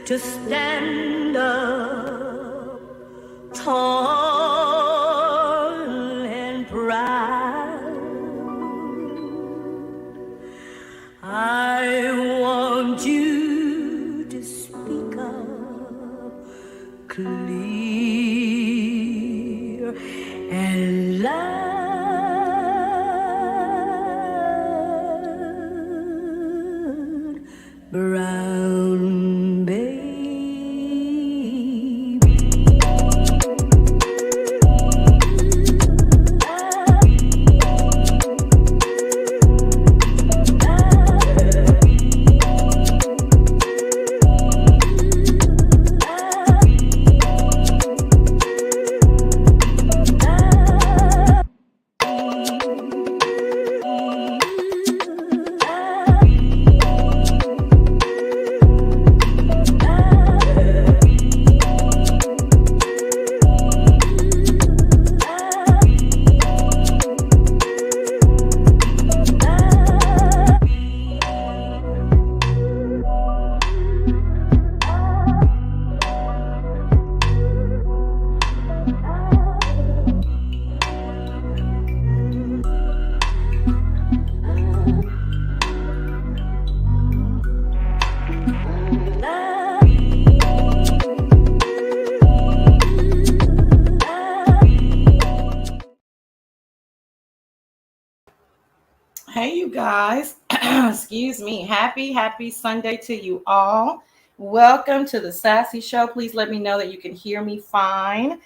to stand up tall and proud. I want you to speak up clear and loud. Brown baby. Hey, you guys. Excuse me. Happy Sunday to you all. Welcome to the Sassy Show. Please let me know that you can hear me fine.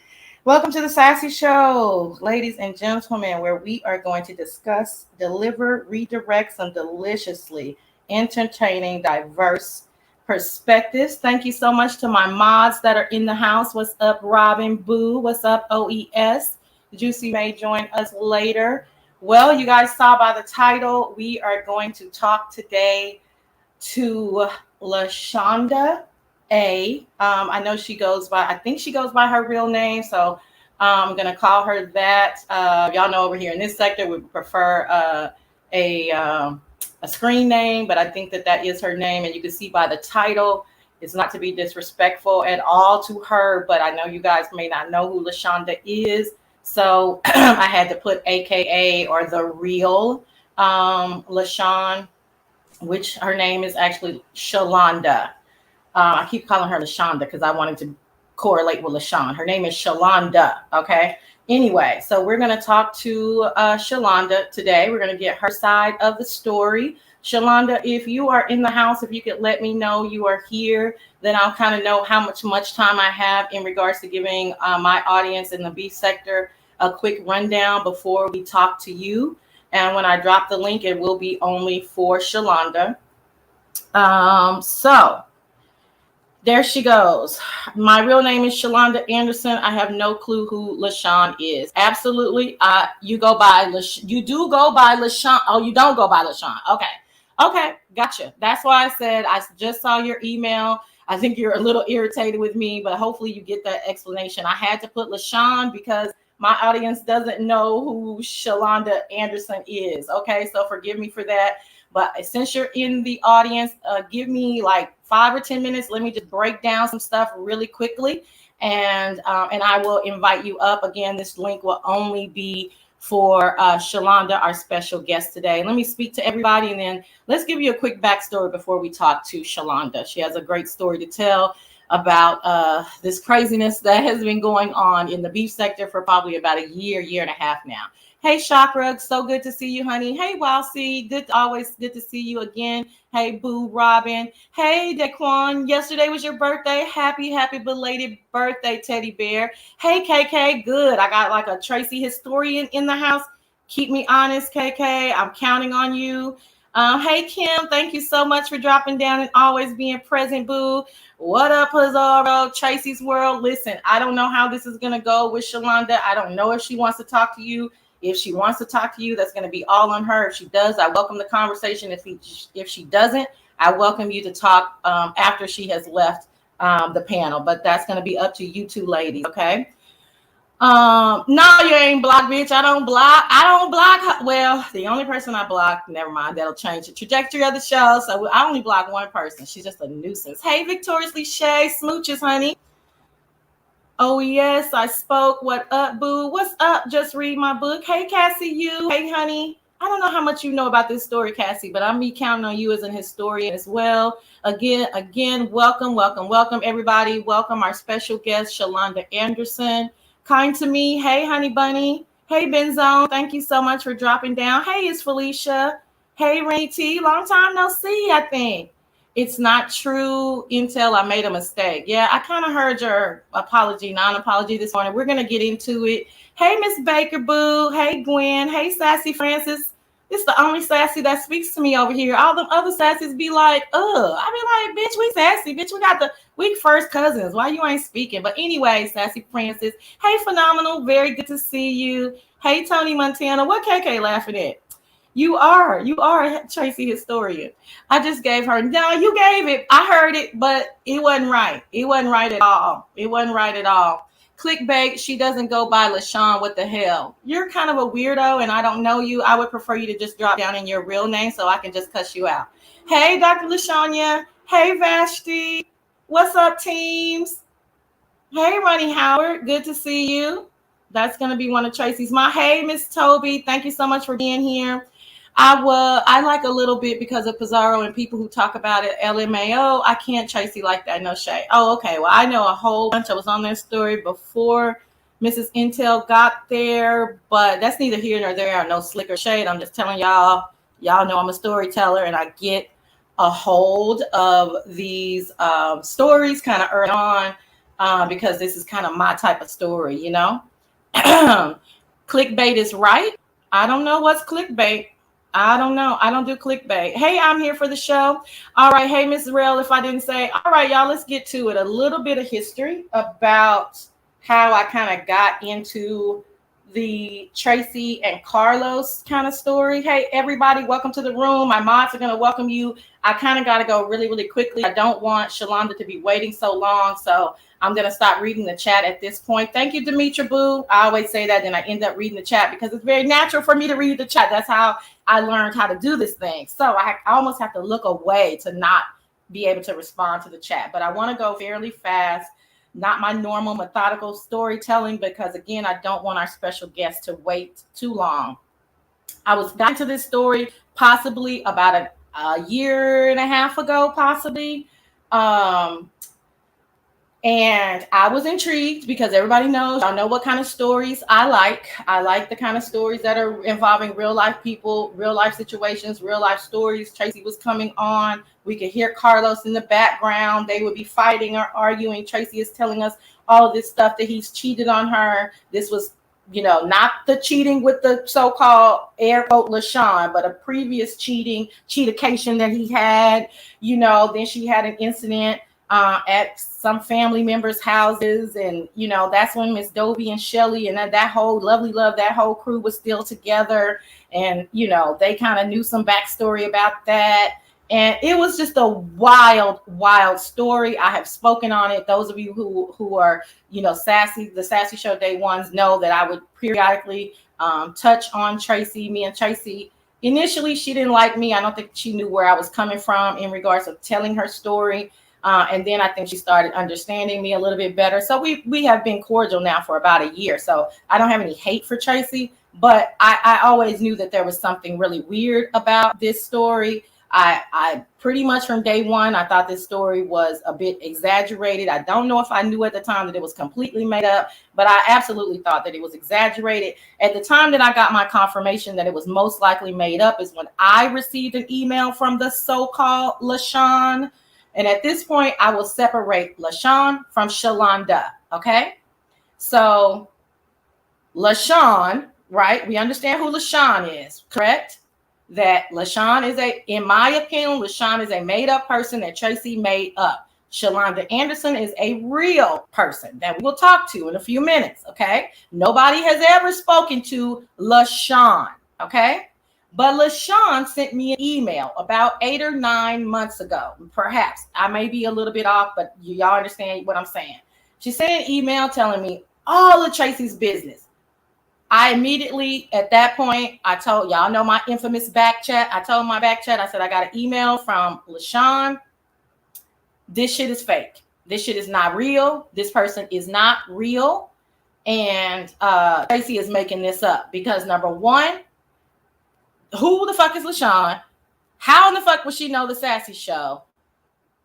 Welcome to the Sassy Show, ladies and gentlemen, where we are going to discuss, deliver, redirect some deliciously entertaining, diverse perspectives. Thank you so much to my mods that are in the house. What's up, Robin? Boo. What's up, OES? Juicy may join us later. Well, you guys saw by the title, we are going to talk today to LaShonda A. I know she goes by, I think she goes by her real name, so I'm going to call her that. Y'all know over here in this sector, we prefer a screen name, but I think that is her name, and you can see by the title, it's not to be disrespectful at all to her, but I know you guys may not know who LaShonda is. So I had to put AKA or the real LaShon, which her name is actually Shalonda. I keep calling her LaShonda because I wanted to correlate with LaShon. Her name is Shalonda. Okay. Anyway, so we're going to talk to Shalonda today. We're going to get her side of the story. Shalonda, if you are in the house, if you could let me know you are here, then I'll kind of know how much time I have in regards to giving my audience in the beef sector a quick rundown before we talk to you. And when I drop the link, it will be only for Shalonda. So there she goes. My real name is Shalonda Anderson. I have no clue who LaShon is. Absolutely. You go by you do go by LaShon. Oh, you don't go by LaShon. Okay. Gotcha. That's why I said I just saw your email. I think you're a little irritated with me, but hopefully you get that explanation. I had to put LaShon because my audience doesn't know who Shalonda Anderson is. Okay, so forgive me for that. But since you're in the audience, give me like 5 or 10 minutes. Let me just break down some stuff really quickly, and I will invite you up. Again, this link will only be for Shalonda, our special guest today. Let me speak to everybody, and then let's give you a quick backstory before we talk to Shalonda. She has a great story to tell about this craziness that has been going on in the beef sector for probably about a year and a half now. Hey, Chakra, so good to see you, honey. Hey, Walsey, always good to see you again. Hey, Boo, Robin. Hey, Daquan, yesterday was your birthday. Happy belated birthday, teddy bear. Hey, KK, good. I got like a Tracy historian in the house. Keep me honest, KK. I'm counting on you. Hey, Kim, thank you so much for dropping down and always being present, Boo. What up, Pizarro, Tracy's World? Listen, I don't know how this is going to go with Shalonda. I don't know if she wants to talk to you. If she wants to talk to you, that's going to be all on her. If she does, I welcome the conversation. If she doesn't, I welcome you to talk after she has left the panel. But that's going to be up to you two ladies, okay? No, you ain't blocked, bitch. I don't block. I don't block. Well, the only person I block, never mind, that'll change the trajectory of the show. So I only block one person. She's just a nuisance. Hey, Victoriously Shay, smooches, honey. Oh yes, I spoke. What up, boo? What's up? Just read my book. Hey, Cassie, you. Hey, honey. I don't know how much you know about this story, Cassie, but I'm me counting on you as an historian as well. Again, welcome, everybody. Welcome our special guest, LaShonda Anderson. Kind to me. Hey, honey bunny. Hey, Benzone. Thank you so much for dropping down. Hey, it's Felicia. Hey, Rainy T. Long time no see, I think. It's not true until I made a mistake. Yeah, I kind of heard your non-apology this morning. We're going to get into it. Hey, Miss Baker Boo. Hey, Gwen. Hey, Sassy Francis. It's the only Sassy that speaks to me over here. All the other Sassies be like, I be like, bitch, we Sassy. Bitch, we first cousins. Why you ain't speaking? But anyway, Sassy Francis. Hey, Phenomenal. Very good to see you. Hey, Tony Montana. What KK laughing at? You are a Tracy historian. I just gave her, no, you gave it. I heard it, but it wasn't right. It wasn't right at all. It wasn't right at all. Clickbait, she doesn't go by LaShon. What the hell? You're kind of a weirdo and I don't know you. I would prefer you to just drop down in your real name so I can just cuss you out. Hey, Dr. LaShonya. Hey, Vashti. What's up, teams? Hey, Ronnie Howard. Good to see you. That's going to be one of Tracy's. Hey, Miss Toby. Thank you so much for being here. I like a little bit because of Pizarro and people who talk about it. LMAO, I can't Tracy like that. No shade. Oh, okay. Well, I know a whole bunch. I was on their story before Mrs. Intel got there, but that's neither here nor there. No slicker shade. I'm just telling y'all know I'm a storyteller and I get a hold of these stories kind of early on because this is kind of my type of story, you know? Clickbait is right. I don't know what's clickbait. I don't know. I don't do clickbait. Hey, I'm here for the show. All right. Hey, Miss Rell, if I didn't say, all right, y'all, let's get to it. A little bit of history about how I kind of got into the Tracy and Carlos kind of story. Hey, everybody, welcome to the room. My mods are going to welcome you. I kind of got to go really, really quickly. I don't want LaShonda to be waiting so long. So I'm going to stop reading the chat at this point. Thank you, Demetra Boo. I always say that, then I end up reading the chat because it's very natural for me to read the chat. That's how I learned how to do this thing. So I almost have to look away to not be able to respond to the chat. But I want to go fairly fast, not my normal methodical storytelling, because again, I don't want our special guest to wait too long. I was got into this story possibly about a year and a half ago, possibly. And I was intrigued because everybody knows, y'all know what kind of stories I like. I like the kind of stories that are involving real life people, real life situations, real life stories. Tracy was coming on. We could hear Carlos in the background. They would be fighting or arguing. Tracy is telling us all of this stuff that he's cheated on her. This was, not the cheating with the so-called air quote LaShon, but a previous cheatication that he had. Then she had an incident at some family members' houses, and that's when Miss Dobie and Shelly and that whole lovely love, that whole crew was still together, and they kind of knew some backstory about that, and it was just a wild story. I have spoken on it. Those of you who are Sassy, the Sassy Show day ones, know that I would periodically touch on Tracy. Me and Tracy, initially she didn't like me. I don't think she knew where I was coming from in regards of telling her story. And then I think she started understanding me a little bit better. So we have been cordial now for about a year. So I don't have any hate for Tracy, but I always knew that there was something really weird about this story. I pretty much from day one, I thought this story was a bit exaggerated. I don't know if I knew at the time that it was completely made up, but I absolutely thought that it was exaggerated. At the time that I got my confirmation that it was most likely made up is when I received an email from the so-called LaShon. And at this point, I will separate LaShon from LaShonda, okay? So LaShon, right? We understand who LaShon is, correct? That LaShon is in my opinion, LaShon is a made-up person that Tracy made up. LaShonda Anderson is a real person that we will talk to in a few minutes, okay? Nobody has ever spoken to LaShon, okay? But LaShon sent me an email about 8 or 9 months ago. Perhaps I may be a little bit off, but y'all understand what I'm saying. She sent an email telling me all of Tracy's business. I immediately, at that point, I told y'all know my infamous back chat. I told my back chat, I said, I got an email from LaShon. This shit is fake. This shit is not real. This person is not real. And Tracy is making this up because number one, who the fuck is LaShon? How in the fuck would she know the Sassy Show?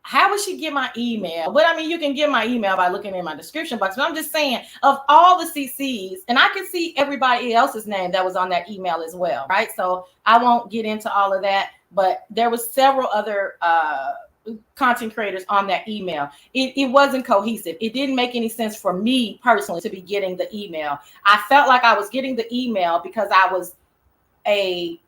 How would she get my email? But I mean, you can get my email by looking in my description box. But I'm just saying, of all the CCs, and I can see everybody else's name that was on that email as well, right? So I won't get into all of that. But there was several other content creators on that email. It wasn't cohesive. It didn't make any sense for me personally to be getting the email. I felt like I was getting the email because I was a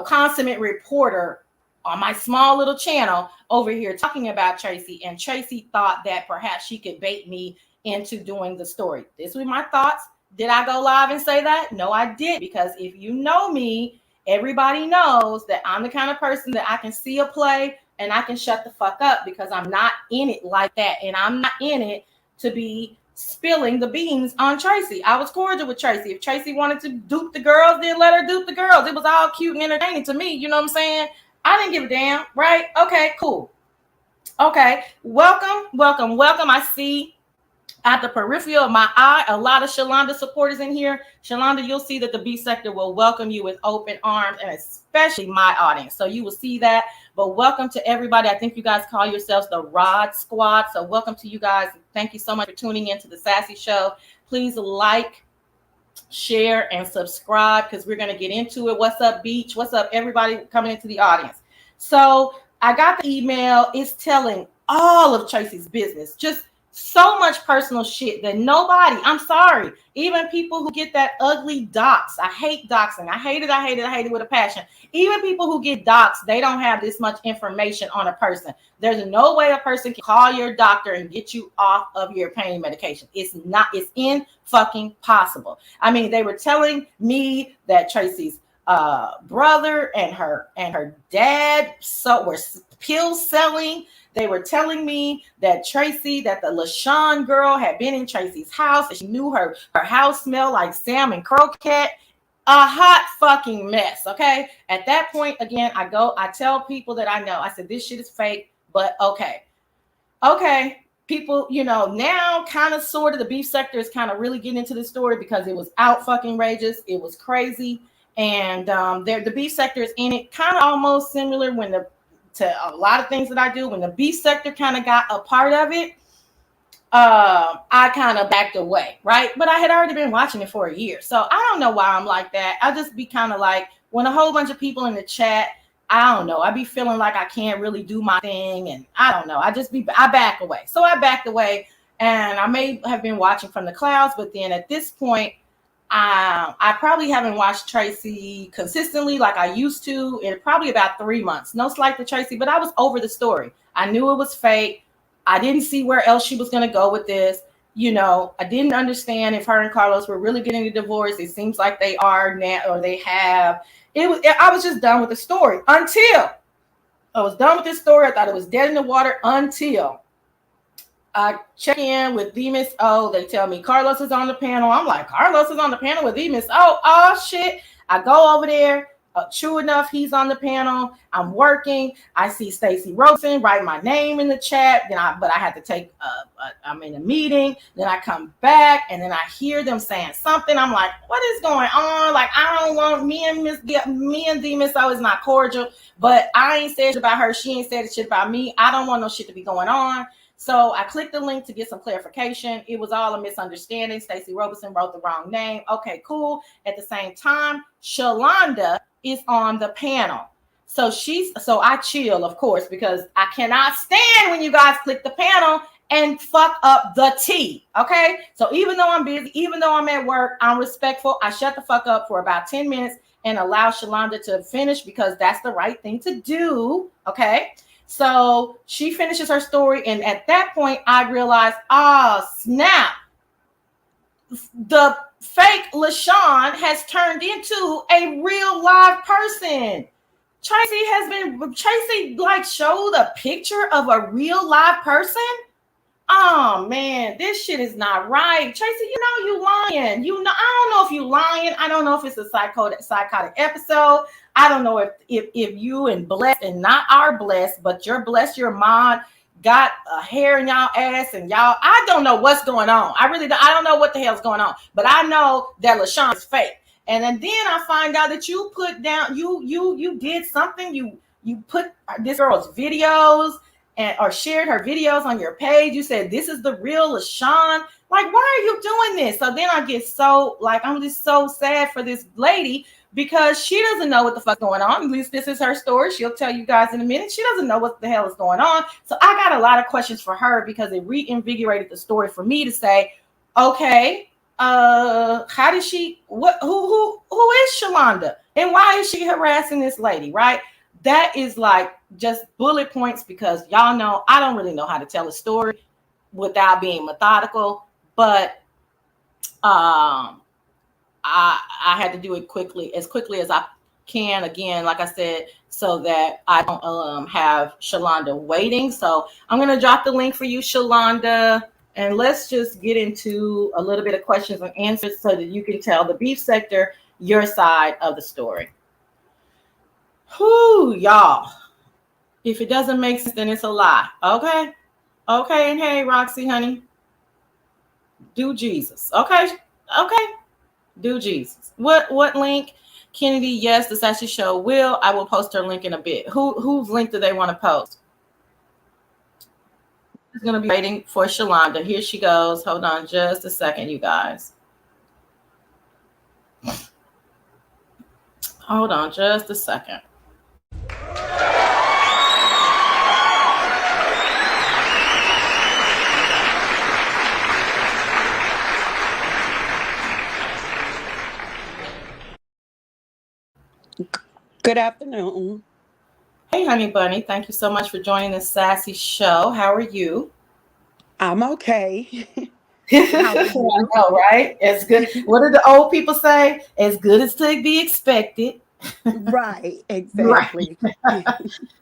consummate reporter on my small little channel over here talking about Tracy, and Tracy thought that perhaps she could bait me into doing the story. This was my thoughts. Did I go live and say that? No, I did, because if you know me, everybody knows that I'm the kind of person that I can see a play and I can shut the fuck up because I'm not in it like that, and I'm not in it to be spilling the beans on Tracy. I was cordial with Tracy. If Tracy wanted to dupe the girls, then let her dupe the girls. It was all cute and entertaining to me. You know what I'm saying? I didn't give a damn, right? Okay, cool. Okay, welcome. I see at the periphery of my eye a lot of LaShonda supporters in here. LaShonda, you'll see that the B sector will welcome you with open arms, and especially my audience. So you will see that. But welcome to everybody. I think you guys call yourselves the Rod Squad. So welcome to you guys. Thank you so much for tuning in to the Sassy Show. Please like, share, and subscribe because we're going to get into it. What's up, Beach? What's up, everybody coming into the audience? So I got the email. It's telling all of Tracy's business. Just so much personal shit that nobody, I'm sorry, even people who get that ugly dox. I hate doxing. I hate it with a passion. Even people who get doxed, they don't have this much information on a person. There's no way a person can call your doctor and get you off of your pain medication. It's in fucking possible. I mean, they were telling me that Tracy's brother and her dad were pill selling. They were telling me that the LaShon girl had been in Tracy's house and she knew her house smelled like salmon croquette. A hot fucking mess. Okay. At that point, again, I tell people that I know. I said, this shit is fake, but okay. People, now kind of sort of the beef sector is kind of really getting into the story because it was out fucking rageous. It was crazy. And the beef sector is in it, kind of almost similar to a lot of things that I do. When the beef sector kind of got a part of it, I kind of backed away, right? But I had already been watching it for a year. So I don't know why I'm like that. I just be kind of like, when a whole bunch of people in the chat, I don't know, I be feeling like I can't really do my thing. And I don't know, I back away. So I backed away, and I may have been watching from the clouds, but then at this point, I probably haven't watched Tracy consistently like I used to in probably about 3 months. No slight to Tracy, but I was over the story. I knew it was fake. I didn't see where else she was going to go with this. I didn't understand if her and Carlos were really getting a divorce. It seems like they are now, or they have. I was just done with the story until I was done with this story. I thought it was dead in the water until I check in with Demis O. They tell me Carlos is on the panel. I'm like, Carlos is on the panel with Demis O. Oh, shit. I go over there. True enough, he's on the panel. I'm working. I see Stacey Rosen write my name in the chat. But I had to take, I'm in a meeting. Then I come back, and then I hear them saying something. I'm like, what is going on? Like, I don't want me and Demis O is not cordial, but I ain't said shit about her. She ain't said shit about me. I don't want no shit to be going on. So I clicked the link to get some clarification. It was all a misunderstanding. Stacey Robertson wrote the wrong name. Okay, cool. At the same time, LaShonda is on the panel. So I chill, of course, because I cannot stand when you guys click the panel and fuck up the tea. Okay. So even though I'm busy, even though I'm at work, I'm respectful. I shut the fuck up for about 10 minutes and allow LaShonda to finish because that's the right thing to do. Okay. So she finishes her story. And at that point, I realized, snap. The fake LaShon has turned into a real live person. Tracy like showed a picture of a real live person. Oh man, this shit is not right. Tracy, you lying. I don't know if you lying. I don't know if it's a psychotic episode. I don't know if you and Bless and not our Bless, but your Bless, your mom got a hair in y'all ass and y'all. I don't know what's going on. I don't know what the hell's going on. But I know that LaShon is fake. And then I find out that you put down you did something. You put this girl's videos or shared her videos on your page. You said this is the real LaShon. Like, why are you doing this? So then I get I'm just so sad for this lady because she doesn't know what the fuck going on. At least this is her story. She'll tell you guys in a minute. She doesn't know what the hell is going on. So I got a lot of questions for her because it reinvigorated the story for me to say, okay, how did she? Who is LaShonda, and why is she harassing this lady? Right? That is like just bullet points because y'all know I don't really know how to tell a story without being methodical, but I had to do it as quickly as I can. Again, like I said, so that I don't have LaShonda waiting. So I'm gonna drop the link for you, LaShonda, and let's just get into a little bit of questions and answers so that you can tell the beef sector your side of the story. Whoo, y'all. If it doesn't make sense, then it's a lie. Okay. And hey, Roxy, honey. Do Jesus. Okay. Do Jesus. What link? Kennedy, yes, the Sassy Show will. I will post her link in a bit. Whose link do they want to post? Is going to be waiting for LaShonda. Here she goes. Hold on just a second, you guys. Hold on just a second. Good afternoon. Hey, honey bunny. Thank you so much for joining the Sassy Show. How are you? I'm okay. How are you? I know, right? As good. What do the old people say? As good as to be expected. Right, exactly. Right.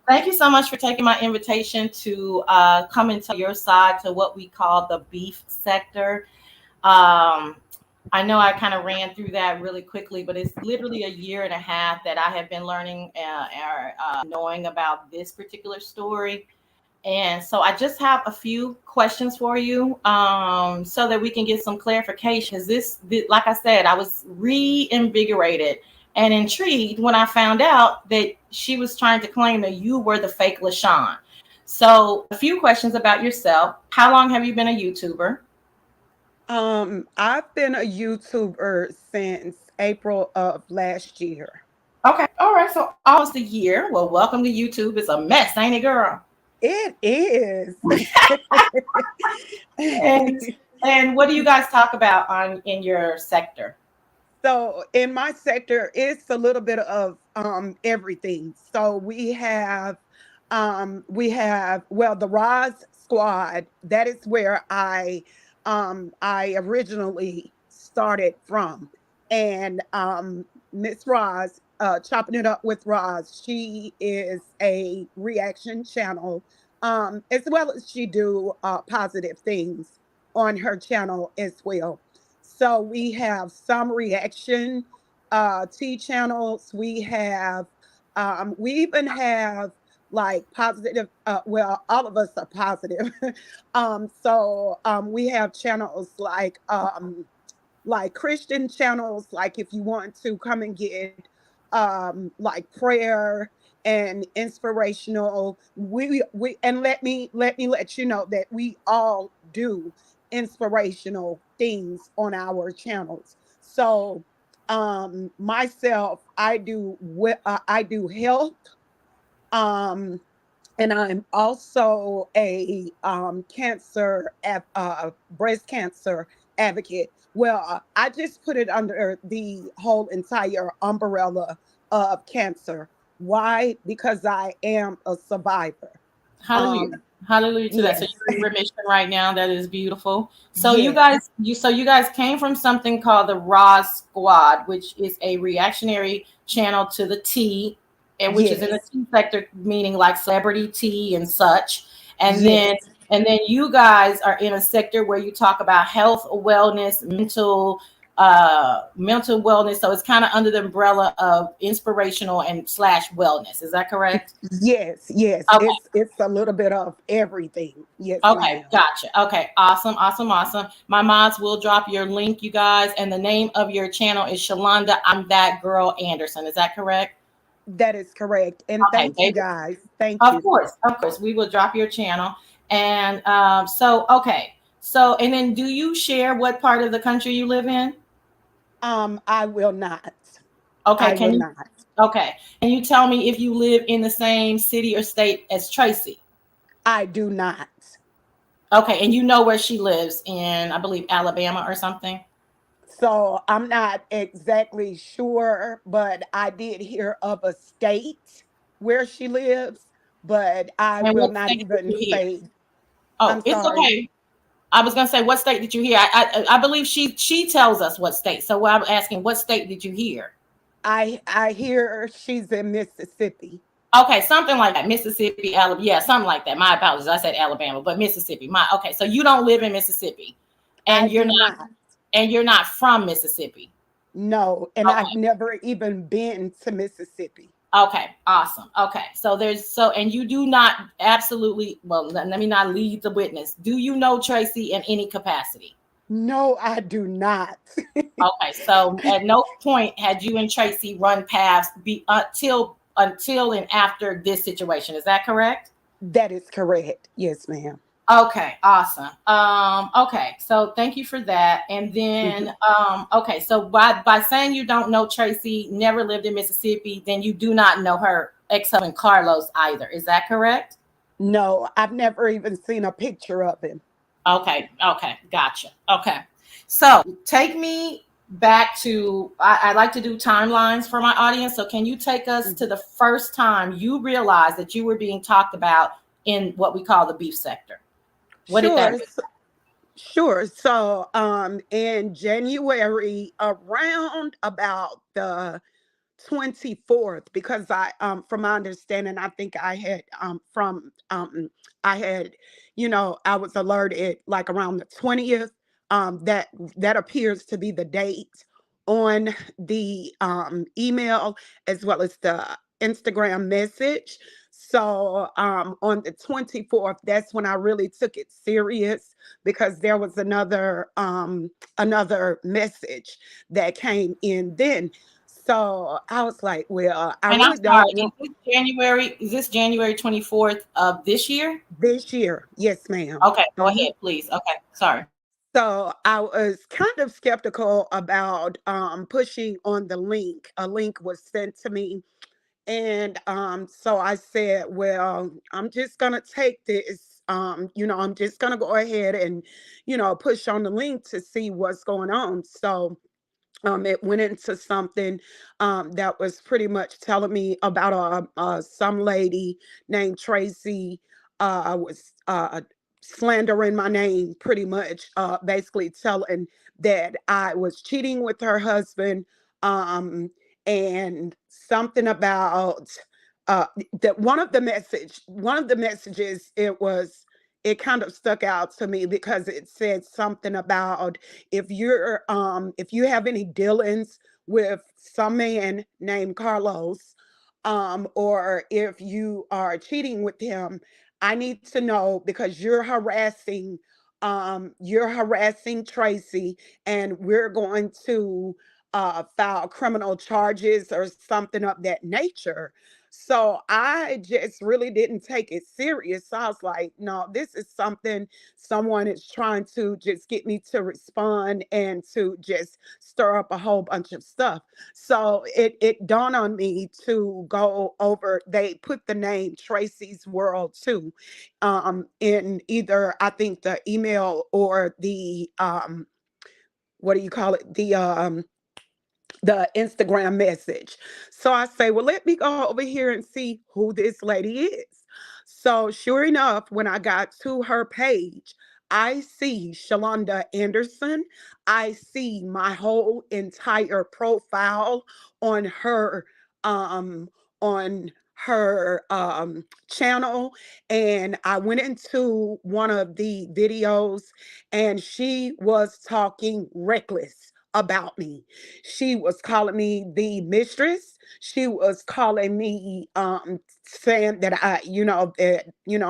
Thank you so much for taking my invitation to come and tell your side to what we call the beef sector. I know I kind of ran through that really quickly, but it's literally a year and a half that I have been learning knowing about this particular story. And so I just have a few questions for you so that we can get some clarification. Like I said, I was reinvigorated and intrigued when I found out that she was trying to claim that you were the fake LaShon. So a few questions about yourself. How long have you been a YouTuber? I've been a YouTuber since April of last year. Okay. All right. So almost a year. Well, welcome to YouTube. It's a mess, ain't it, girl? It is. and what do you guys talk about in your sector? So in my sector, it's a little bit of everything. So we have the Roz Squad. That is where I originally started from. And Miss Roz, Chopping It Up with Roz, she is a reaction channel, as well as she do positive things on her channel as well. So we have some reaction T channels. We even have like positive, all of us are positive. We have channels like Christian channels, like if you want to come and get like prayer and inspirational, we and let me let you know that we all do inspirational things on our channels. So myself, I do health, and I'm also a breast cancer advocate. Well, I just put it under the whole entire umbrella of cancer. Why? Because I am a survivor. Hallelujah. Hallelujah to that. Yes. So you're in remission right now. That is beautiful. So Yes. you guys came from something called the Roz Squad, which is a reactionary channel to the T, and which is in the Yes. T sector, meaning like celebrity tea and such. And Yes. And then you guys are in a sector where you talk about health, wellness, mental wellness. So it's kind of under the umbrella of inspirational and slash wellness. Is that correct? Yes, yes. Okay. It's a little bit of everything. Yes, Okay, ma'am. gotcha. Okay, awesome, awesome, awesome. My mods will drop your link, you guys, and the name of your channel is Shalonda. I'm that girl Anderson. Is that correct? That is correct. And Okay, thank you baby. guys. Thank you. Of course, we will drop your channel. And okay. So, and then do you share what part of the country you live in? I will not. Okay, I can will you? not. Okay, and you tell me if you live in the same city or state as Tracy. I do not. Okay, and you know where she lives in, I believe, Alabama or something. So I'm not exactly sure, but I did hear of a state where she lives, but I And will what not state did even you hear? say. I'm Oh, it's sorry. okay. I was gonna say, what state did you hear? I believe she tells us what state. So I'm asking, what state did you hear? I hear she's in Mississippi. Okay, something like that. Mississippi, Alabama. Yeah, something like that. My apologies. I said Alabama, but Mississippi. My okay. So you don't live in Mississippi, I and do not. you're not from Mississippi. No, and I've Okay. never even been to Mississippi. Okay, awesome. Okay, so and you do not absolutely, well, let me not lead the witness. Do you know Tracy in any capacity? No, I do not. Okay, so at no point had you and Tracy run paths until and after this situation. Is that correct? That is correct. Yes, ma'am. Okay, awesome. Okay, so thank you for that. And Mhm. then okay, so by saying you don't know Tracy, never lived in Mississippi, then you do not know her ex-husband Carlos either. Is that correct? No, I've never even seen a picture of him. Okay, okay, gotcha. Okay. So take me back to I like to do timelines for my audience. So can you take us to Mhm. the first time you realized that you were being talked about in what we call the beef sector? What did that Sure. Sure. So, in January, around about the 24th, because from my understanding, I think I had, I was alerted like around the 20th. That appears to be the date on the email as well as the Instagram message. So, on the 24th, that's when I really took it serious because there was another message that came in then. So I was like, well, I And I'm really sorry, don't want is this January 24th of this year? this year. Yes, ma'am. Okay, go Mhm. ahead, please. Okay, sorry. So I was kind of skeptical about pushing on the link. A link was sent to me. And so I said, well, I'm just going to take this. I'm just going to go ahead and, push on the link to see what's going on. So it went into something that was pretty much telling me about some lady named Tracy was slandering my name, pretty much, basically telling that I was cheating with her husband, um, and something about that one of the messages, it kind of stuck out to me because it said something about if you have any dealings with some man named Carlos, or if you are cheating with him, I need to know because you're harassing Tracy, and we're going to file criminal charges or something of that nature. So I just really didn't take it serious. So I was like, no, this is something someone is trying to just get me to respond and to just stir up a whole bunch of stuff. So it dawned on me to go over. They put the name Tracy's World too, in either I think the email or the what do you call it, the Instagram message. So I say, well, let me go over here and see who this lady is. So sure enough, when I got to her page, I see Shalonda Anderson. I see my whole entire profile on her um on her channel, and I went into one of the videos, and she was talking reckless about me. She was calling me the mistress. She was calling me saying that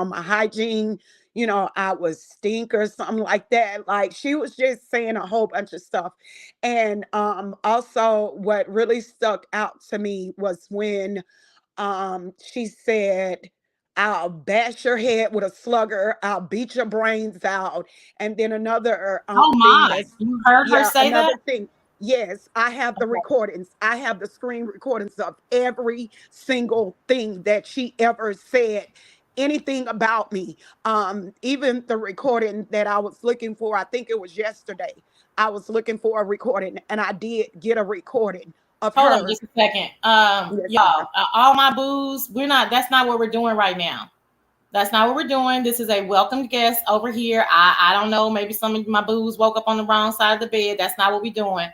my hygiene, I was stink or something like that. Like, she was just saying a whole bunch of stuff. And also what really stuck out to me was when she said, "I'll bash your head with a slugger, I'll beat your brains out." And then another Oh thing my, that's, you heard her yeah, say that? another thing. Yes, I have the Okay. recordings. I have the screen recordings of every single thing that she ever said, anything about me. Even the recording that I was looking for, I think it was yesterday. I was looking for a recording, and I did get a recording of Hold on her. just a second. Yes, ma'am. Y'all, all my booze, that's not what we're doing right now. That's not what we're doing. This is a welcome guest over here. I don't know. Maybe some of my booze woke up on the wrong side of the bed. That's not what we're doing.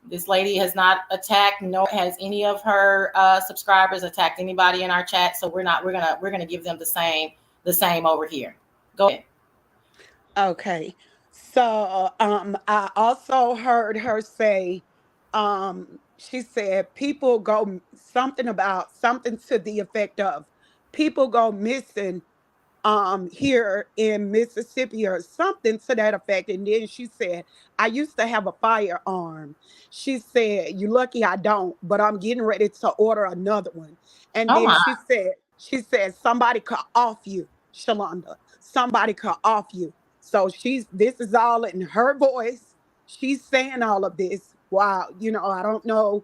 This lady has not attacked, nor has any of her subscribers attacked anybody in our chat. So we're not. We're gonna give them the same over here. Go ahead. Okay. So I also heard her say, she said people go something about something to the effect of people go missing here in Mississippi or something to that effect. And then she said, "I used to have a firearm." She said, "You lucky I don't, but I'm getting ready to order another one." And Oh then my. she said, "Somebody could off you, Shalonda. Somebody could off you." So this is all in her voice. She's saying all of this. Wow, I don't know,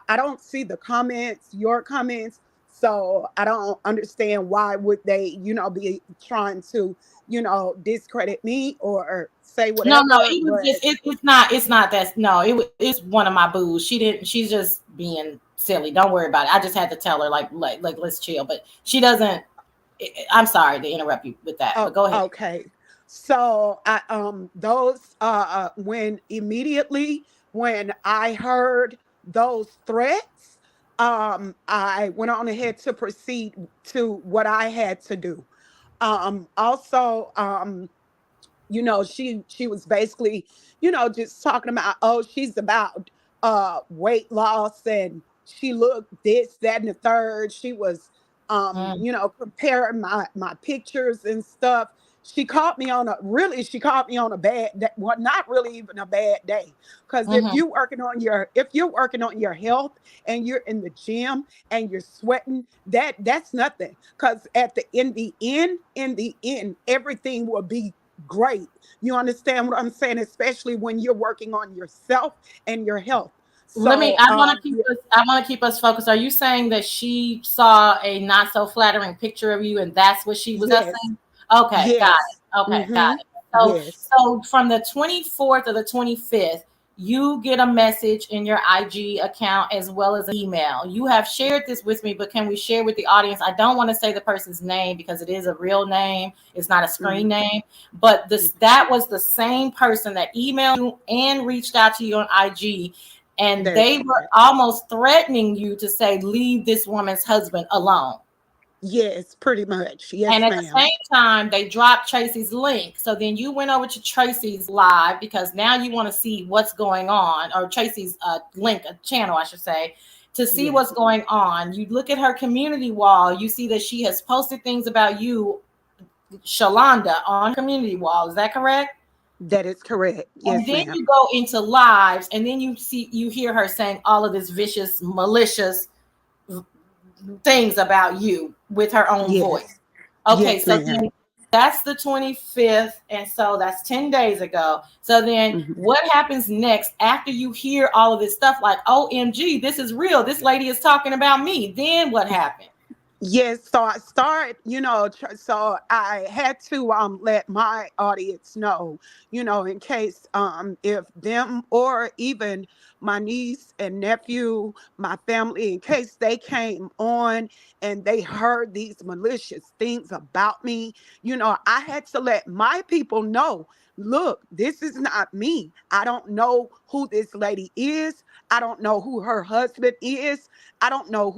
I don't see the comments, your comments. So I don't understand why would they, be trying to, discredit me or say No, whatever. it was But just it's not that. No, it's one of my booze. She didn't. She's just being silly. Don't worry about it. I just had to tell her like let's chill. But she doesn't. I'm sorry to interrupt you with that, oh, but go ahead. okay. So I those when immediately when I heard those threats, I went on ahead to proceed to what I had to do. Also, she was basically, just talking about, oh, she's about weight loss, and she looked this, that, and the third. She was Mm, comparing my pictures and stuff. She caught me on a bad day. Well, not really even a bad day. Because mhm. if you're working on your health and you're in the gym and you're sweating, that's nothing. Because in the end, everything will be great. You understand what I'm saying? Especially when you're working on yourself and your health. Let me. So, I want to keep us focused. Are you saying that she saw a not so flattering picture of you, and that's what she was yes, saying? Okay, got yes, it. Okay, got mm-hmm, it. So, yes, so from the 24th or the 25th, you get a message in your IG account as well as an email. You have shared this with me, but can we share with the audience? I don't want to say the person's name because it is a real name. It's not a screen mm-hmm, name, but that was the same person that emailed you and reached out to you on IG, and that is they were correct. almost threatening you to say, leave this woman's husband alone. Yes, pretty much. And Yes, at the ma'am. same time, they dropped Tracy's link. So then you went over to Tracy's live because now you want to see what's going on, or Tracy's link, a channel, I should say, to see Yes, what's going on. You look at her community wall, you see that she has posted things about you, Shalonda, on community wall. Is that correct? that is correct. And Yes, then ma'am. you go into lives, and then you hear her saying all of this vicious, malicious things about you with her own voice. Yes, Okay, yes, so ma'am. then that's the 25th, and so that's 10 days ago. So then Mm-hmm. what happens next after you hear all of this stuff like, OMG, this is real. This lady is talking about me. Then what happened? Yes, so I started, so I had to let my audience know, in case if them or even my niece and nephew, my family, in case they came on and they heard these malicious things about me, I had to let my people know, look, this is not me. I don't know who this lady is. I don't know who her husband is. I don't know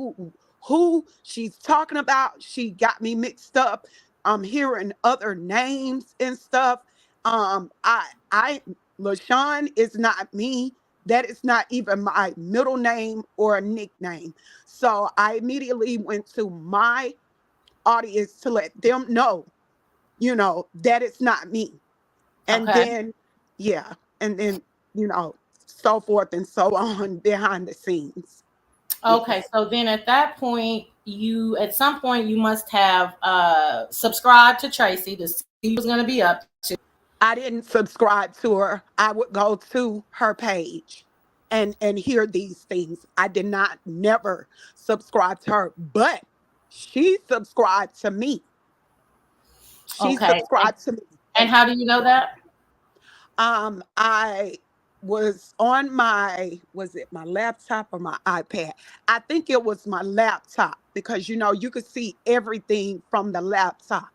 who she's talking about. She got me mixed up. I'm hearing other names and stuff. I LaShon is not me. That is not even my middle name or a nickname. So I immediately went to my audience to let them know, that it's not me. And Okay. then, yeah, and then, so forth and so on behind the scenes. Okay, Yes. so then at that point, you at some point you must have subscribed to Tracy to see what's going to be up to. I didn't subscribe to her. I would go to her page and hear these things. I did not never subscribe to her, but she subscribed to me. She Okay, subscribed to me. and And how do you know that? I was on was it my laptop or my iPad? I think it was my laptop because you could see everything from the laptop.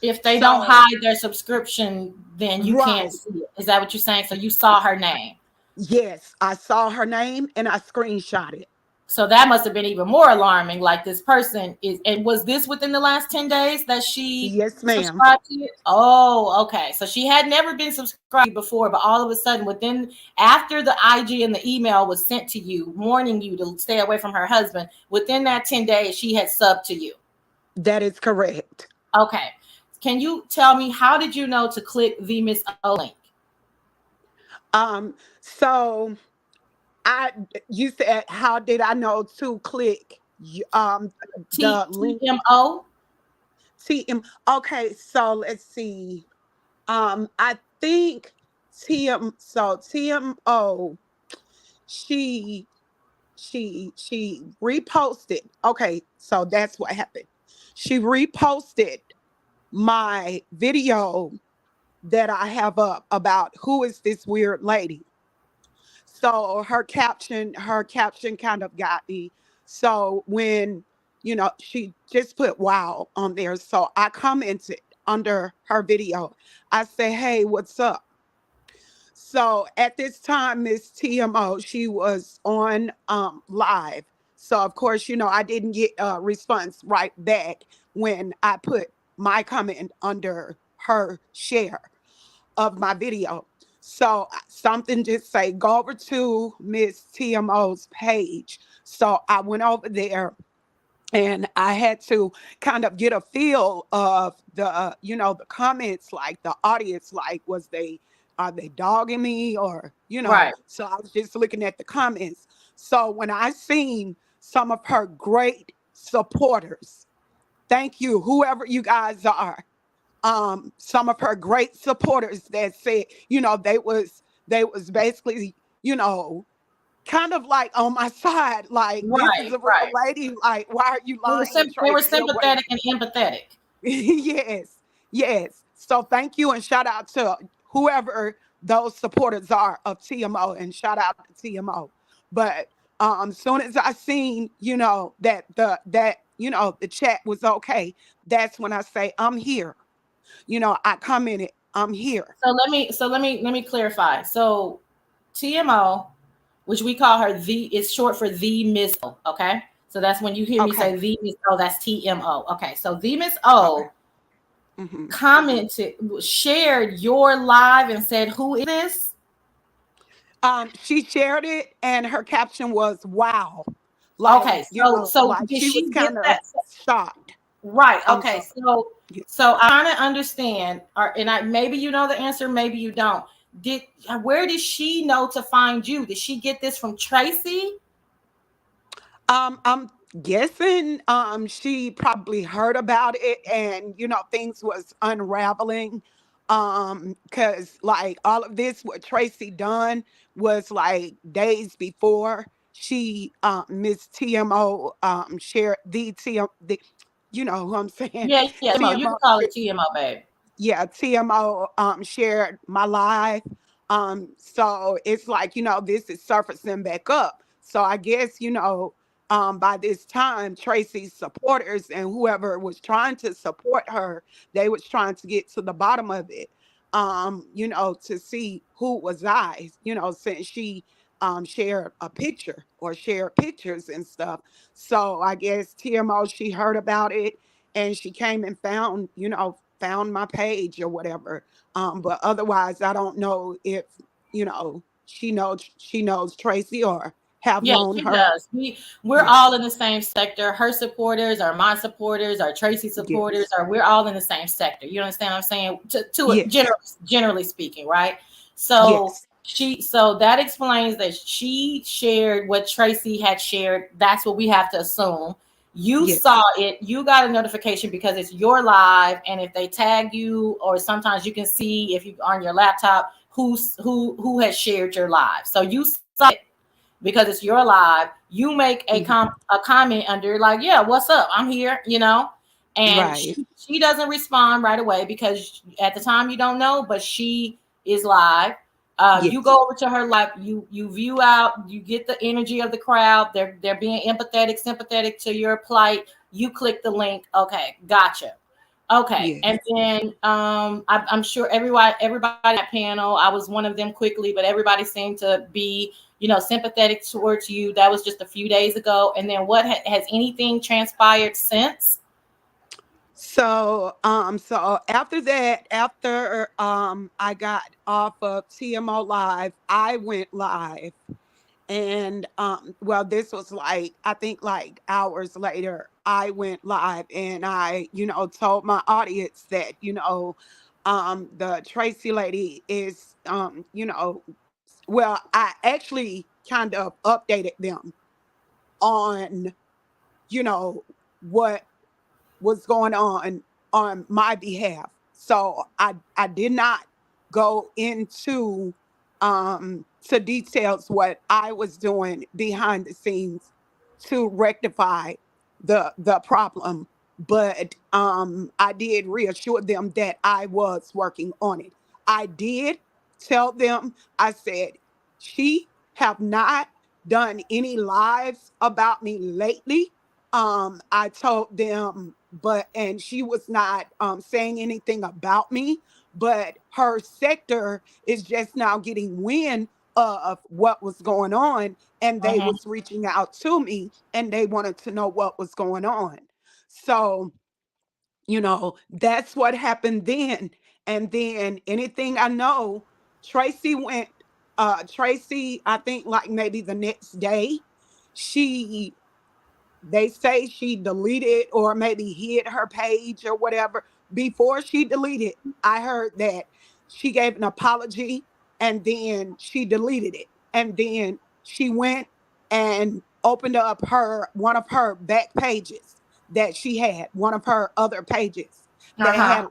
If they don't So, hide their subscription, then you can't right. see it. Is that what you're saying? So you saw her name. Yes, I saw her name and I screenshot it. So that must have been even more alarming. Like this person is, and was this within the last 10 days that she Yes, ma'am. subscribed to it? Oh, okay. So she had never been subscribed before, but all of a sudden, after the IG and the email was sent to you, warning you to stay away from her husband, within that 10 days, she had subbed to you. That is correct. Okay. Can you tell me how did you know to click the Miss O link? So I you said how did I know to click the link TMO? TM? Okay, so let's see. I think TMO, she she reposted. Okay, so that's what happened. She reposted my video that I have up about who is this weird lady. So her caption kind of got me. So when, she just put wow on there. So I commented under her video. I say, hey, what's up? So at this time, Miss TMO, she was on live. So of course, I didn't get a response right back when I put my comment under her share of my video. So something just say go over to Miss TMO's page. So I went over there and I had to kind of get a feel of the comments, like the audience, like are they dogging me or. Right. So I was just looking at the comments. So when I seen some of her great supporters, thank you, whoever you guys are, some of her great supporters that said, they was basically, kind of like on my side, like this is Right. a real Right. lady. Like, why are you lying, They were Tracy? You're great. sympathetic and empathetic. Yes, yes. So thank you and shout out to whoever those supporters are of TMO and shout out to TMO. But soon as I seen, that the chat was okay, that's when I say I'm here. I commented, I'm here. So let me clarify. So TMO, which we call her the, is short for the Miss O. Okay. So that's when you hear me Okay. say the Miss O, that's TMO. Okay. So the Miss Okay. O Hmm. commented, shared your live and said, "Who is this?" She shared it and her caption was wow. Okay. So Like did she was she get kind of that? shocked. Right. I'm Okay. sorry. So I'm trying to understand, or and I maybe you know the answer, maybe you don't. Did Where did she know to find you? Did she get this from Tracy? I'm guessing she probably heard about it and things was unraveling. Cause like all of this what Tracy done was like days before she Miss TMO shared the you know who I'm saying. Yeah, yeah. TMO. You can TMO call it TMO, babe. yeah, TMO shared my live. So it's like, this is surfacing back up. So I guess, by this time, Tracy's supporters and whoever was trying to support her, they was trying to get to the bottom of it. To see who was I, since she share a picture or share pictures and stuff. So I guess TMO, she heard about it and she came and found, found my page or whatever. But otherwise, I don't know if, she knows Tracy or have Yeah, known she her. does. We're Yeah. all in the same sector. Her supporters are my supporters, are Tracy supporters, Yes. or we're all in the same sector. You understand what I'm saying? Yes. Generally speaking, right? So Yes. so that explains that she shared what Tracy had shared. That's what we have to assume. You saw Yes. it, you got a notification because it's your live, and if they tag you, or sometimes you can see if you on your laptop who has shared your live. So you saw it because it's your live. You make a Mhm. a comment under like, yeah, what's up? I'm here, and Right. she doesn't respond right away because at the time you don't know, but she is live. You Yes. go over to her live, you view out, you get the energy of the crowd. They're being empathetic, sympathetic to your plight. You click the link. Okay, gotcha. Okay, Yes. and then I'm sure everybody at that panel, I was one of them quickly, but everybody seemed to be, sympathetic towards you. That was just a few days ago. And then what has anything transpired since? So after that, after I got off of TMO Live, I went live. And well, this was like, I think like hours later, I went live and I, told my audience that, the Tracy lady is, well, I actually kind of updated them on, you know, what was going on my behalf. So I did not go into to details what I was doing behind the scenes to rectify the problem, but I did reassure them that I was working on it. I did tell them, I said, she have not done any lives about me lately. I told them, and she was not saying anything about me, but her sector is just now getting wind of what was going on, and they Mhm. was reaching out to me and they wanted to know what was going on. So, that's what happened then. And then anything I know, Tracy went, Tracy, I think like maybe the next day, she they say she deleted or maybe hid her page or whatever. Before she deleted, I heard that she gave an apology and then she deleted it. And then she went and opened up her one of her back pages that she had, one of her other pages that Uh-huh. had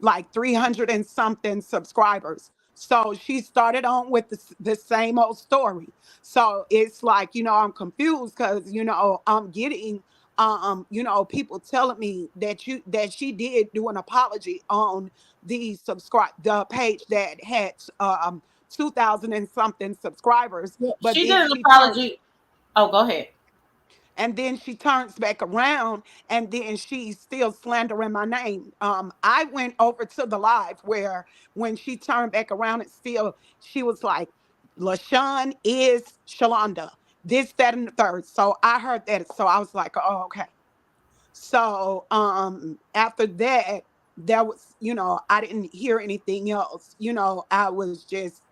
like 300 and something subscribers. So she started on with the same old story. So it's like, I'm confused because, I'm getting, people telling me that she did do an apology on the page that had 2,000 and something subscribers, Yeah, but she then did an she turned apology. Oh, go ahead. and then she turns back around and then she's still slandering my name. I went over to the live where when she turned back around and still she was like, LaShon is Shalonda, this, that, and the third. So I heard that. So I was like, oh, okay. So after that, that was, I didn't hear anything else. I was just,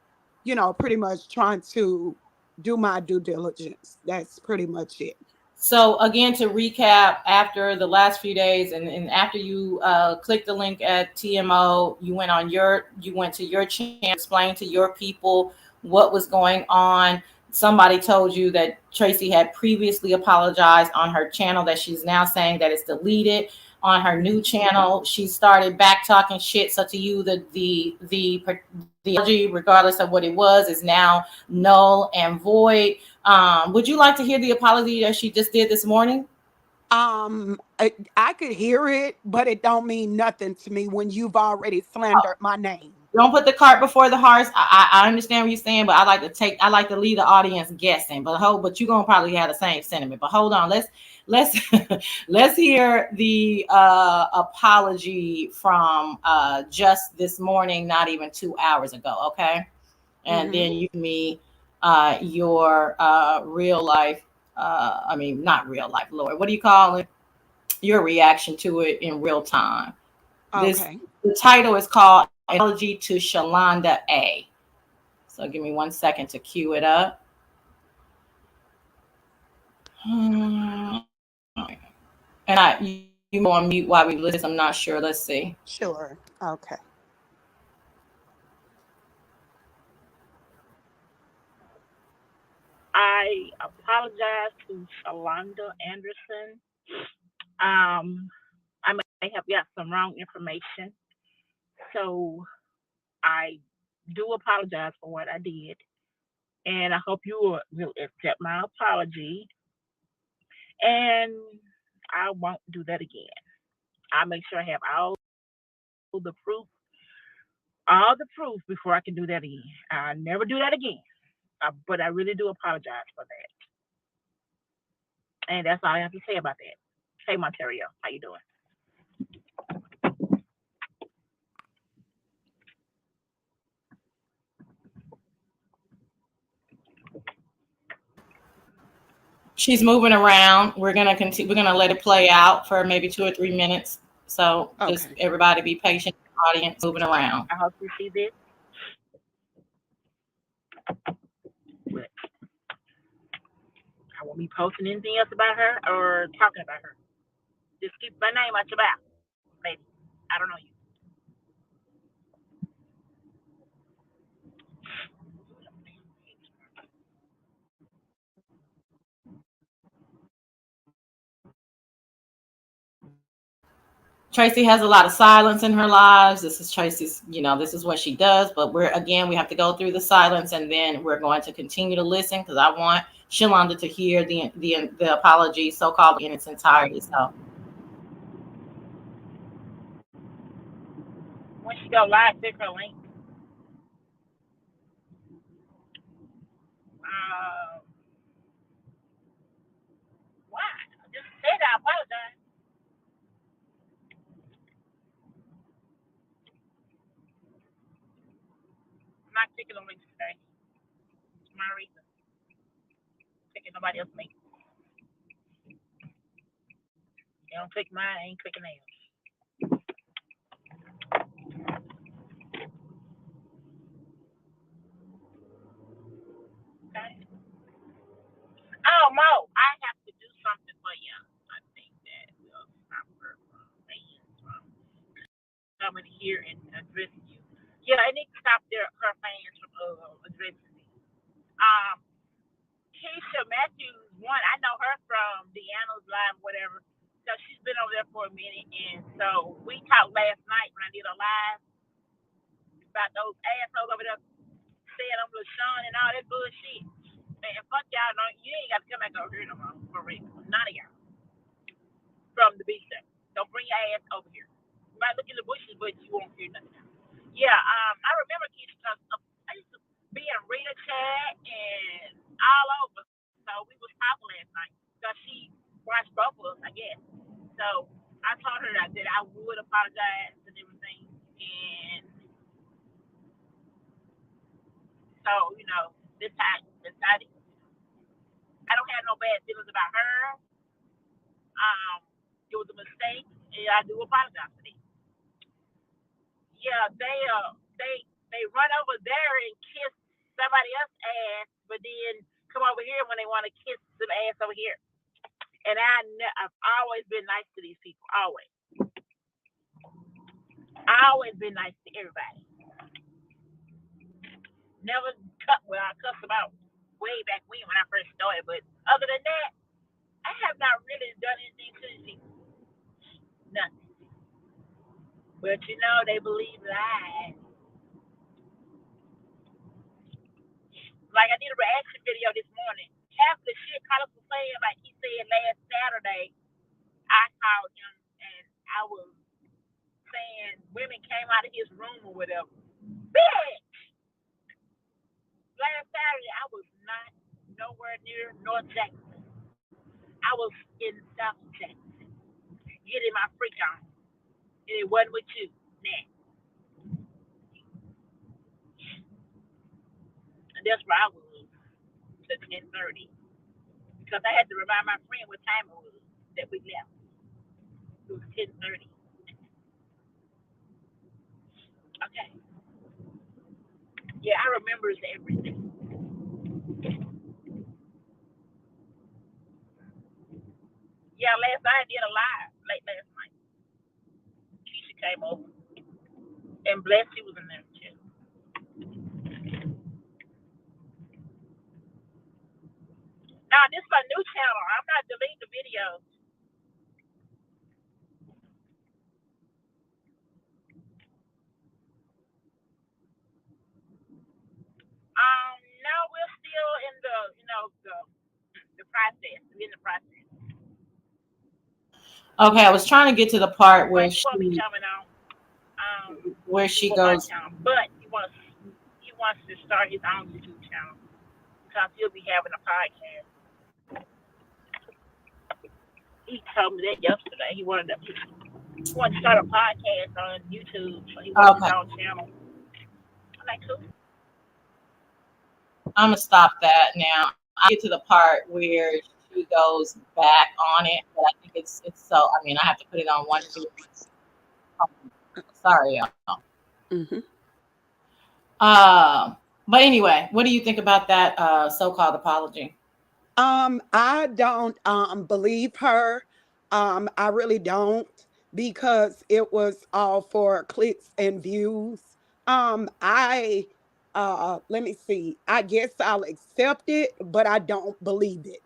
pretty much trying to do my due diligence. That's pretty much it. So again, to recap, after the last few days, and after you clicked the link at TMO, you went to your channel, explained to your people what was going on. Somebody told you that Tracy had previously apologized on her channel, that she's now saying that it's deleted. On her new channel, she started back talking shit. So to you, the apology, regardless of what it was, is now null and void. Would you like to hear the apology that she just did this morning? I could hear it, but it don't mean nothing to me when you've already slandered my name. Don't put the cart before the horse. I understand what you're saying, but I like to leave the audience guessing. But you're gonna probably have the same sentiment. But hold on, let's let's hear the apology from just this morning, not even 2 hours ago. Okay, and Hmm. then you me your real life, not real life, Lord, what do you call it? Your reaction to it in real time. Okay. The title is called Analogy to LaShonda A. So give me 1 second to cue it up. And you go on mute while we listen. I'm not sure. Let's see. Sure. Okay. I apologize to Shalonda Anderson. I may have got some wrong information, so I do apologize for what I did, and I hope you will accept my apology, and I won't do that again. I'll make sure I have the proof, all the proof before I can do that again. I'll never do that again. But I really do apologize for that, and that's all I have to say about that. Hey, Monterio, how you doing? She's moving around. We're gonna continue. We're gonna let it play out for maybe 2 or 3 minutes. So just Okay. everybody be patient. Audience moving around. I hope you see this. But I won't be posting anything else about her or talking about her. Just keep my name out your mouth, baby. I don't know you. Tracy has a lot of silence in her lives. This is Tracy's, this is what she does. But we have to go through the silence, and then we're going to continue to listen because I want Shalonda to hear the apology, so called, in its entirety. So When she go live, click her link. Uh, why? Just said I apologize. I'm not clicking on links today. It's my reason. Clicking nobody else's link. They don't click mine, I ain't clicking theirs. Okay. Oh, Mo, I have to do something for you. I think that will stop her from fans from coming here and addressing you. Yeah, I need to stop her fans from addressing me. Um, Keisha Matthews, one, I know her from Deanna's Live, whatever. So she's been over there for a minute. And so we talked last night when I did a live about those assholes over there saying I'm LaShon and all that bullshit. Man, fuck y'all. No, you ain't got to come back over here no more, for real. None of y'all from the beach there. Don't bring your ass over here. You might look in the bushes, but you won't hear nothing. Yeah, I remember Keisha because I used to be in Rita chat and all over. So we was talking last night because she watched both of us, I guess. So I told her that I would apologize and everything. And so, this time, decided I don't have no bad feelings about her. It was a mistake, and I do apologize for it. Yeah, they run over there and kiss somebody else's ass, but then come over here when they want to kiss some ass over here. And I've always been nice to these people, always. I always been nice to everybody. Never I cussed them out way back when I first started, but other than that, I have not really done anything to these people. Nothing. But they believe lies. Like I did a reaction video this morning. Half the shit Carlos was saying, like he said last Saturday, I called him and I was saying women came out of his room or whatever. Bitch! Last Saturday I was not nowhere near North Jackson. I was in South Jackson. Getting my freak on. And it wasn't with you. Nah. And that's where I was. 10:30 because I had to remind my friend what time it was that we left. It was 10:30. Okay. Yeah, I remember everything. Yeah, last night I did a live late last night. Keisha came over and Blessy was in there too. Now this is my new channel. I'm not deleting the videos. No, we're still in the process. We're in the process. Okay, I was trying to get to the part But he won't be coming on. where she For my goes. channel, but he wants to start his own YouTube channel because he'll be having a podcast. He told me that yesterday. He wanted to start a podcast on YouTube, so he wants his Okay, own channel. I'm like, cool. I'm gonna stop that now. I get to the part where she goes back on it, but I think it's so. I mean, I have to put it on one, two. Sorry, y'all. Mm-hmm. But anyway, what do you think about that so-called apology? I don't believe her. I really don't because it was all for clicks and views. I let me see. I guess I'll accept it, but I don't believe it.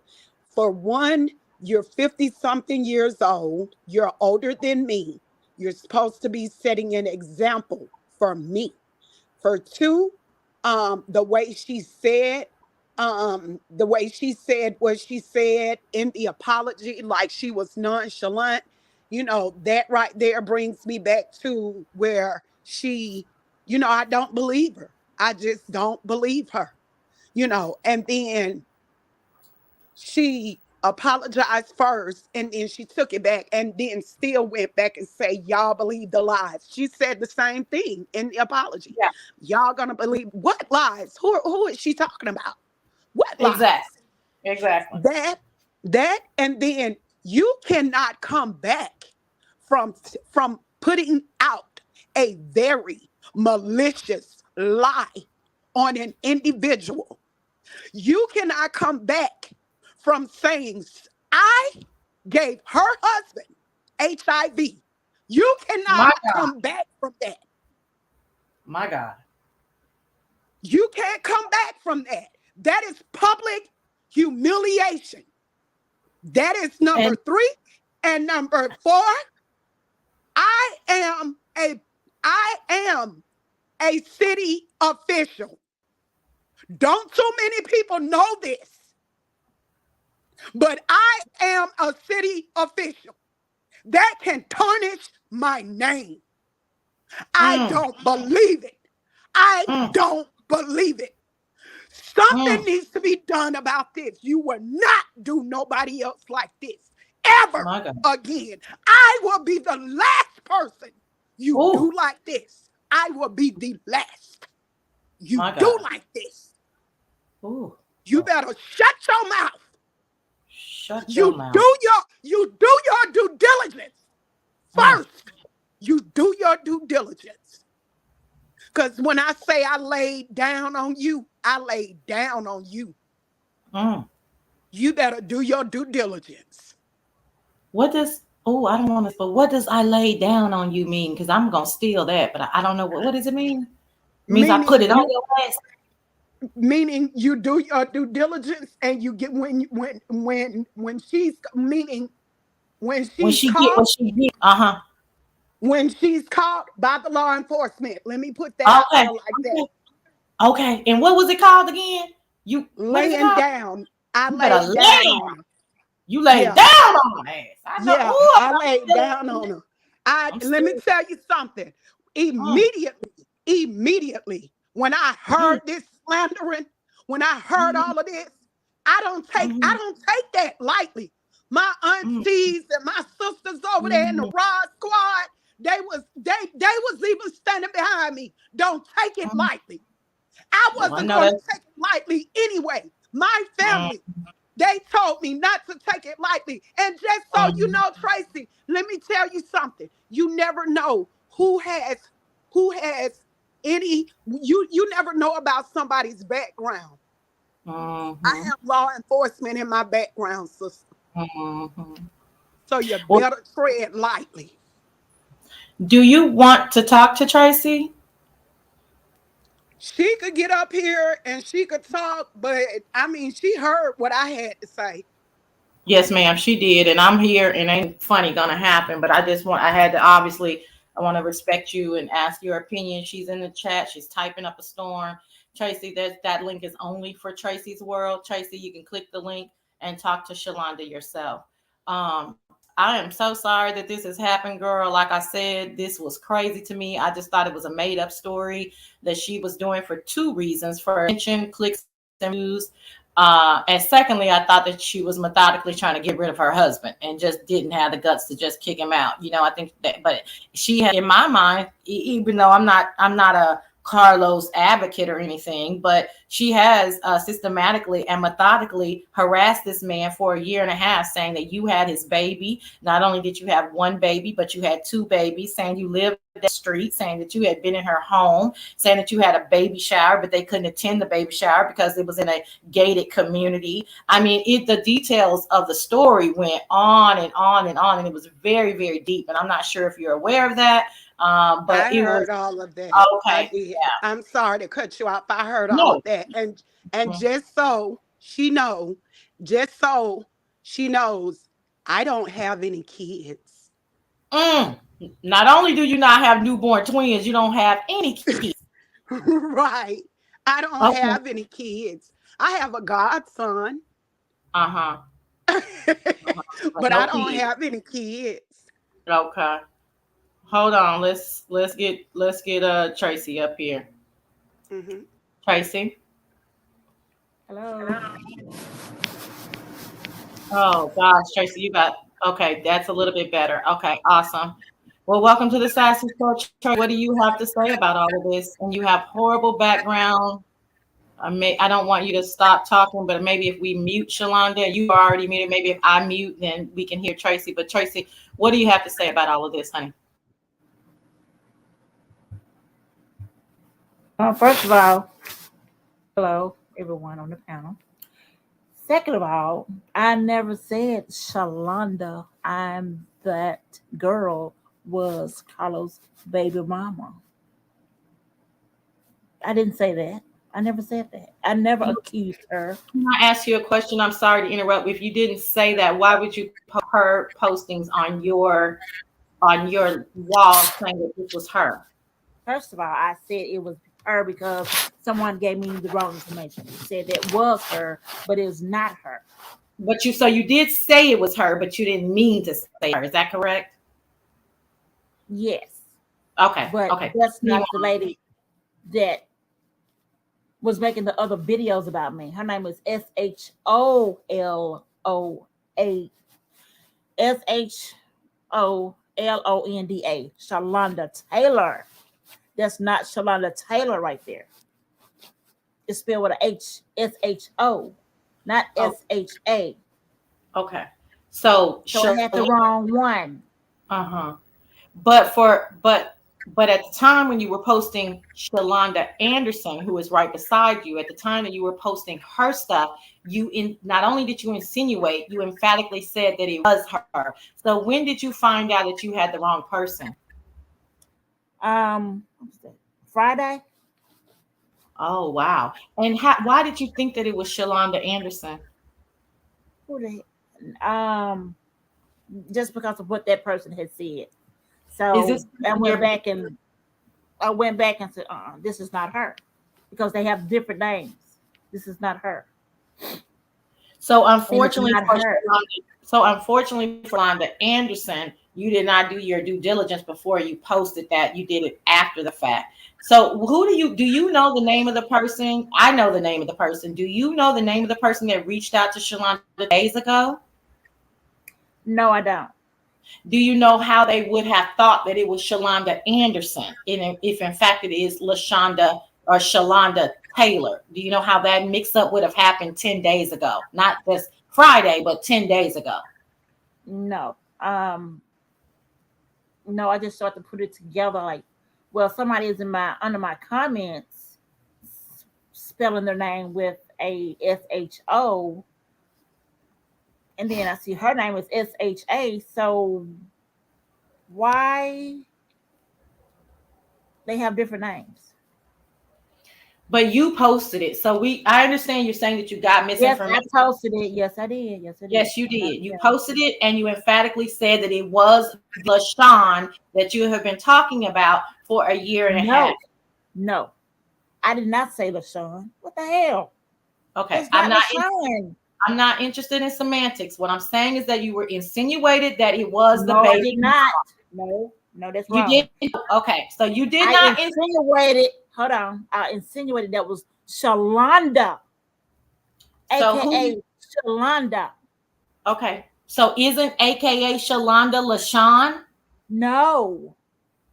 For one, you're 50 something years old. You're older than me. You're supposed to be setting an example for me. For two, the way she said what she said in the apology, like she was nonchalant, that right there brings me back to where I don't believe her. I just don't believe her, and then she apologized first and then she took it back and then still went back and say y'all believe the lies. She said the same thing in the apology. Yeah, Y'all gonna believe what lies? Who is she talking about? What lies? exactly, exactly. That and then you cannot come back from putting out a very malicious lie on an individual. You cannot come back from saying, I gave her husband HIV. You My cannot God, come back from that. my God. You can't come back from that. That is public humiliation. That is number And 3. And number 4, I am a I am a city official. Don't too many people know this, but I am a city official. That can tarnish my name. I mm, don't believe it. I mm, don't believe it. Something mm, needs to be done about this. You will not do nobody else like this ever my God. again. I will be the last person you Oh, do like this. I will be the last you my do God. like this. Oh, You better shut your mouth. shut your You mouth. do your due diligence Mm, first. You do your due diligence. Because when I say I laid down on you, I laid down on you. mm. You better do your due diligence. What does? Oh, I don't want to. But what does "I lay down on you" mean? Because I'm gonna steal that, but I don't know what does it mean. It means I put Meaning it on you your ass. meaning you do your due diligence and you get when she's meaning when When she's she get caught what she get. Uh-huh. when she's caught by the law enforcement. Let me put that out Okay. there like that. Okay. Okay. And what was it called again? What is it Laying called? down. I You better laid lay down on. on her. You lay Yeah. down on my ass. I know. Yeah, Oh, I I'm laid still down on her. I'm Let me still tell you something. mm, Immediately, when I mm, heard this slandering, when I heard mm, all of this, I don't take I mm, don't take that lightly. My mm, aunties and my sisters over there in the mm, Rod Squad, they was even standing behind me. Don't take it mm. lightly. I Oh, I wasn't know going to that. take it lightly anyway. My family, they told me not to take it lightly. And just so you know, Tracy, let me tell you something. You never know who has any you never know about somebody's background. I Mm-hmm. have law enforcement in my background, sister. Mm-hmm. So you Well, better tread lightly. do you want to talk to Tracy? She could get up here and she could talk, but I mean, she heard what I had to say. Yes, ma'am, she did, and I'm here, and ain't funny gonna happen. But I had to obviously, I want to respect you and ask your opinion. She's in the chat. She's typing up a storm. Tracy, that link is only for Tracy's World. Tracy, you can click the link and talk to Shalonda yourself. I am so sorry that this has happened, girl. Like I said, this was crazy to me. I just thought it was a made up story that she was doing for two reasons: for attention, clicks, and views. And secondly, I thought that she was methodically trying to get rid of her husband and just didn't have the guts to just kick him out. I think that, but she had, in my mind, even though I'm not a Carlos advocate or anything, but she has systematically and methodically harassed this man for a year and a half, saying that you had his baby. Not only did you have one baby, but you had two babies, saying you lived the street, saying that you had been in her home, saying that you had a baby shower, but they couldn't attend the baby shower because it was in a gated community. I mean, the details of the story went on and on and on, and it was very, very deep. And I'm not sure if you're aware of that, but I it was heard all of that. I okay. did. I'm sorry to cut you off. I heard all No. of that. And just so she knows, I don't have any kids. Mm. Not only do you not have newborn twins, you don't have any kids. Right. I don't Okay. have any kids. I have a godson, Uh-huh. but I No don't kids. have any kids. Okay. Hold on. Let's get Tracy up here. Hmm. Tracy. Hello. Oh gosh, Tracy, you got okay. That's a little bit better. Okay, awesome. Well, welcome to the Sassy Show. Tracy, what do you have to say about all of this? And you have horrible background. I don't want you to stop talking, but maybe if we mute Shalonda, you are already muted. Maybe if I mute, then we can hear Tracy. But Tracy, what do you have to say about all of this, honey? First of all, hello, everyone on the panel. Second of all, I never said Shalonda, I'm that girl, was Carlos' baby mama. I didn't say that. I never said that. I never accused her. Can I ask you a question? I'm sorry to interrupt. If you didn't say that, why would you put her postings on your wall saying that this was her? First of all, I said it was her because someone gave me the wrong information. It said it was her, but it was not her. But you did say it was her, but you didn't mean to say her. Is that correct? Yes. Okay. But Okay. that's not the lady that was making the other videos about me. Her name is Sholonda, Shalonda Taylor. That's not Shalonda Taylor right there. It's spelled with a H, SHO, not Oh, SHA. okay. So So I had the wrong one. uh-huh. But at the time when you were posting Shalonda Anderson, who is right beside you, at the time that you were posting her stuff, not only did you insinuate, you emphatically said that it was her. So when did you find out that you had the wrong person? What was that? Friday? Oh wow. And why did you think that it was Shalonda Anderson? Who the just because of what that person had said. Is So this I went back and said, this is not her. Because they have different names. This is not her. So And it's unfortunately not for her. Shalonda Anderson, you did not do your due diligence before you posted that. You did it after the fact. So do you know the name of the person? I know the name of the person. Do you know the name of the person that reached out to Shalonda days ago? No, I don't. Do you know how they would have thought that it was Shalonda Anderson, if in fact it is LaShonda or Shalonda Taylor. Do you know how that mix-up would have happened 10 days ago? Not this Friday, but 10 days ago. No. No, I just started to put it together like, well, somebody is under my comments spelling their name with a SHO, and then I see her name is SHA. So why they have different names? But you posted it. So I understand you're saying that you got misinformation. Yes, I posted it. Yes, I did. Yes, you did. You posted it and you emphatically said that it was LaShon that you have been talking about for a year and a half. No, I did not say LaShon. What the hell? Okay, I'm not interested in semantics. What I'm saying is that you were insinuated that it was the baby. I did not. No, that's wrong. You did. Okay, so you did not insinuated. Hold on. I insinuated that was LaShonda, aka LaShonda. Okay, so isn't aka LaShonda LaShon? No.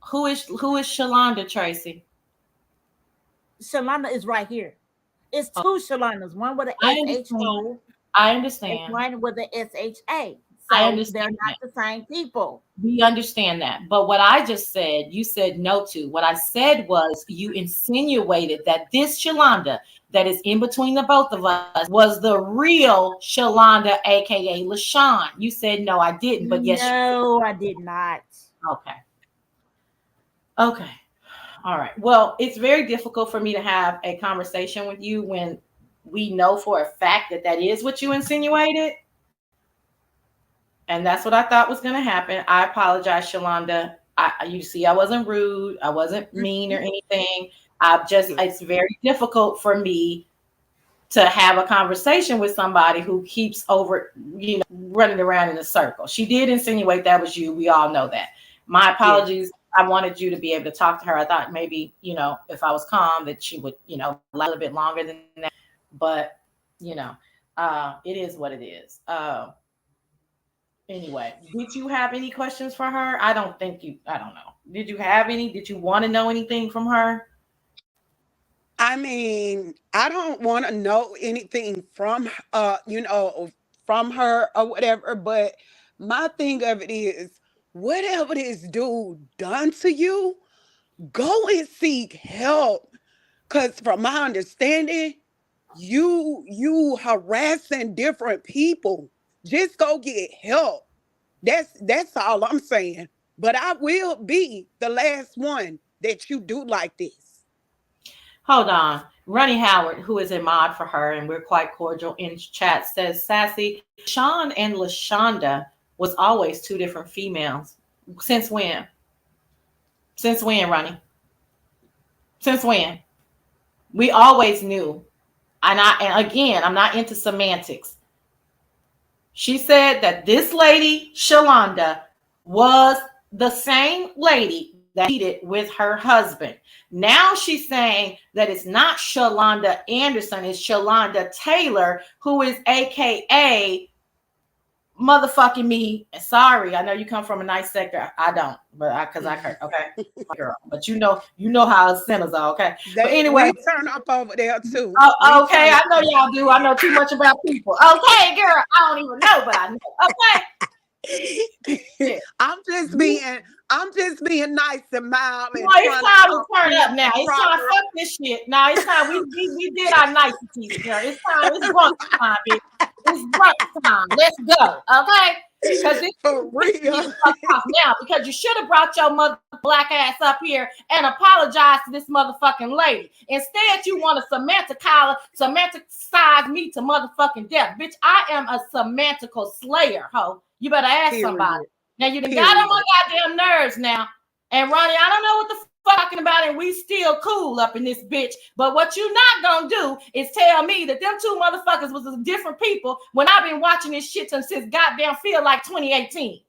Who is LaShonda, Tracy? LaShonda is right here. It's two Shalondas. One with an SHO. I understand. One with an SHA. So I understand they're not the same people. We understand that. But what I just said, you said no to. What I said was you insinuated that this Shalonda that is in between the both of us was the real Shalonda, aka LaShon. You said no, I didn't. But yes, no, I did not. Okay. All right. Well, it's very difficult for me to have a conversation with you when we know for a fact that is what you insinuated. And that's what I thought was going to happen. I apologize, Shalonda. You see, I wasn't rude. I wasn't mean or anything. It's very difficult for me to have a conversation with somebody who keeps running around in a circle. She did insinuate that was you. We all know that. My apologies. Yeah. I wanted you to be able to talk to her. I thought maybe, if I was calm that she would, a little bit longer than that. But, it is what it is. Anyway, did you have any questions for her? I don't know. Did you have any? Did you want to know anything from her? I mean, I don't want to know anything from, from her or whatever. But my thing of it is, whatever this dude done to you, go and seek help. Because from my understanding, you harassing different people. Just go get help. That's all I'm saying. But I will be the last one that you do like this. Hold on. Ronnie Howard, who is a mod for her, and we're quite cordial in chat, says, Sassy, Sean and LaShonda was always two different females. Since when? Since when, Ronnie? Since when? We always knew. And again, I'm not into semantics. She said that this lady, Shalonda, was the same lady that cheated with her husband. Now she's saying that it's not Shalonda Anderson, it's Shalonda Taylor, who is AKA motherfucking me. Sorry, I know you come from a nice sector. I don't, but because I heard, okay, girl. But you know how sinners are, okay. But anyway, we turn up over there too. Okay, I know y'all do. I know too much about people. Okay, girl, I don't even know, but I know. Okay. I'm just being nice and mild. No, it's time to turn up now. It's time to fuck this shit. No, it's time. We did our niceties, girl. It's time. It's brunch time, bitch. It's brunch time. Let's go. Okay? Because it's for real. Now, because you should have brought your mother black ass up here and apologized to this motherfucking lady. Instead, you want to semanticize me to motherfucking death. Bitch, I am a semantical slayer, ho. You better ask somebody. Now, you done got on my goddamn nerves now. And Ronnie, I don't know what the fuck talking about, and we still cool up in this bitch. But what you not gonna do is tell me that them two motherfuckers was different people when I've been watching this shit since goddamn feel like 2018.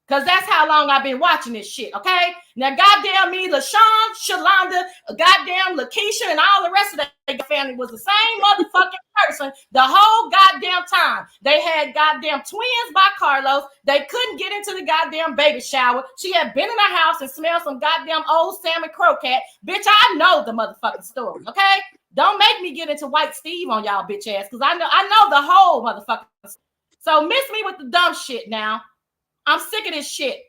Because that's how long I've been watching this shit, okay? Now, goddamn me, LaShon, Shalonda, goddamn Lakeisha, and all the rest of the family was the same motherfucking person the whole goddamn time. They had goddamn twins by Carlos. They couldn't get into the goddamn baby shower. She had been in her house and smelled some goddamn old salmon croquette. Bitch, I know the motherfucking story, okay? Don't make me get into White Steve on y'all bitch ass, because I know the whole motherfucker. So miss me with the dumb shit now. I'm sick of this shit.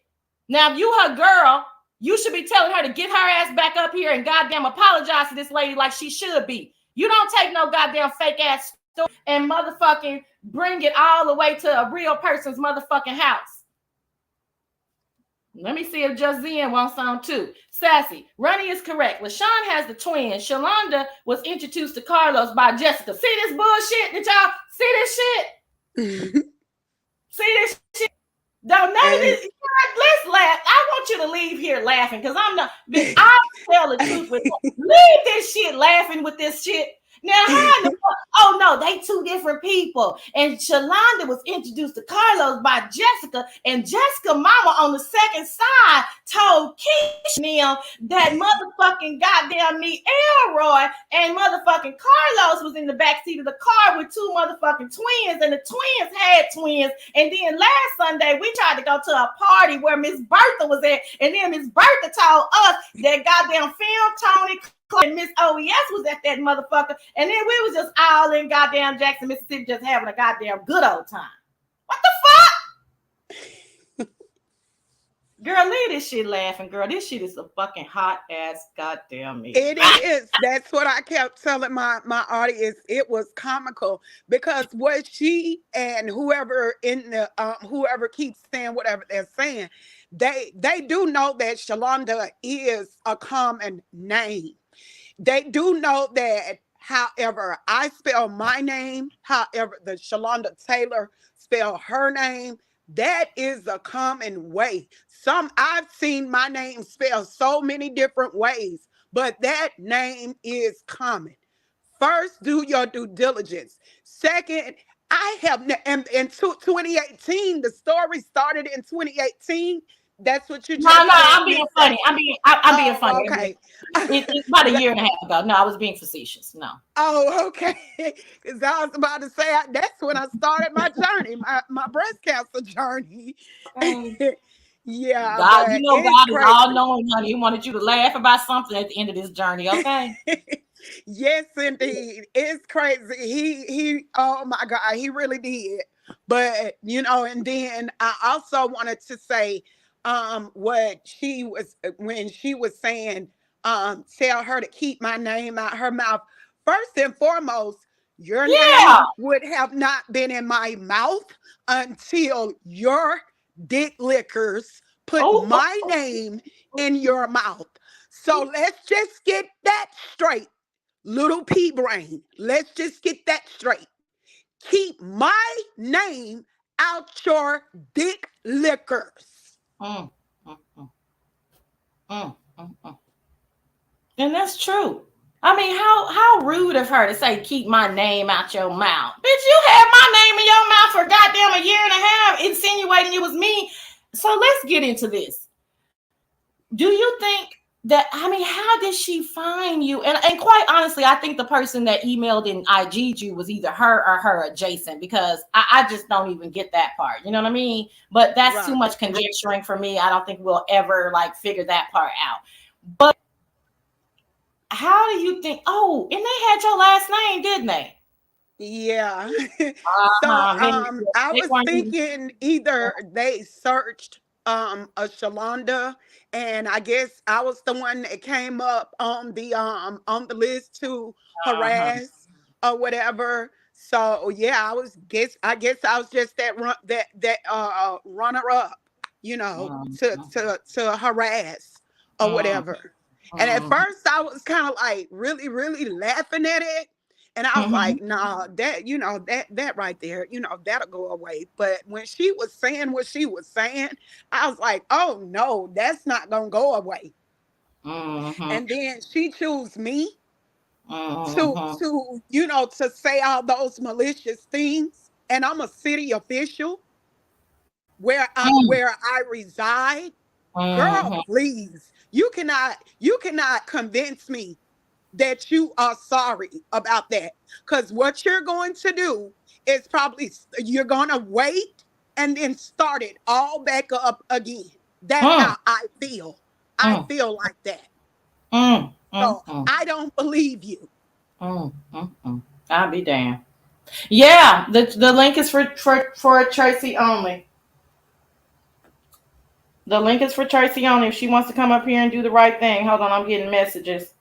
Now, if you her girl, you should be telling her to get her ass back up here and goddamn apologize to this lady like she should be. You don't take no goddamn fake ass story and motherfucking bring it all the way to a real person's motherfucking house. Let me see if Just Zen wants some too. Sassy, Ronnie is correct. LaShon has the twins. Shalonda was introduced to Carlos by Jessica. See this bullshit? Did y'all see this shit? See this shit? Don't none of this. Let's laugh. I want you to leave here laughing, because I'm not. I tell the truth with leave this shit laughing with this shit. Now, how in the fuck? Oh no, they two different people. And Shalonda was introduced to Carlos by Jessica, and Jessica mama on the second side told Keisha them that motherfucking goddamn me Elroy and motherfucking Carlos was in the backseat of the car with two motherfucking twins, and the twins had twins. And then last Sunday we tried to go to a party where Miss Bertha was at, and then Miss Bertha told us that goddamn Phil, Tony, and Miss OES was at that motherfucker, and then we was just all in goddamn Jackson, Mississippi, just having a goddamn good old time. What the fuck? Girl, leave this shit laughing, girl. This shit is a fucking hot ass goddamn me. It is. That's what I kept telling my audience. It was comical, because what she and whoever in the whoever keeps saying whatever they're saying, they do know that Shalonda is a common name. They do know that, however I spell my name, however the Shalonda Taylor spell her name, that is a common way. I've seen my name spelled so many different ways, but that name is common. First, do your due diligence. Second, I have in 2018, the story started in 2018. That's what you just No, I'm being funny. I'm being funny. Okay. It's about a year and a half ago. No, I was being facetious. No. Oh, okay. Because I was about to say that's when I started my journey, my breast cancer journey. Yeah. God, you know God crazy. is all knowing, honey. He wanted you to laugh about something at the end of this journey, okay? Yes, indeed. It's crazy. He oh my God, he really did. But and then I also wanted to say what she was when she was saying tell her to keep my name out her mouth. First and foremost, your name would have not been in my mouth until your dick lickers put my name in your mouth. So let's just get that straight, little pea brain. Let's just get that straight. Keep my name out your dick lickers. And that's true. I mean, how rude of her to say, keep my name out your mouth. Bitch, you had my name in your mouth for goddamn a year and a half, insinuating it was me. So let's get into this. Do you think that, I mean, how did she find you? And quite honestly, I think the person that emailed and IG'd you was either her or her adjacent, because I just don't even get that part. You know what I mean? But that's too much conjecturing for me. I don't think we'll ever figure that part out. But how do you think? Oh, and they had your last name, didn't they? Yeah. So I was thinking either they searched a Shalonda, and I guess I was the one that came up on the list to harass or whatever. So yeah, I guess I was just that runner up, to harass or whatever. And at first I was kind of really, really laughing at it. And I was like, nah, that right there, that'll go away. But when she was saying what she was saying, I was like, oh no, that's not going to go away. And then she chose me to say all those malicious things. And I'm a city official where I reside. Girl, please. You cannot convince me that you are sorry about that. Because what you're going to do is probably you're going to wait and then start it all back up again. That's how I feel. I feel like that. So I don't believe you. Mm. I'll be damned. Yeah, the link is for Tracy only. The link is for Tracy only. If she wants to come up here and do the right thing. Hold on, I'm getting messages.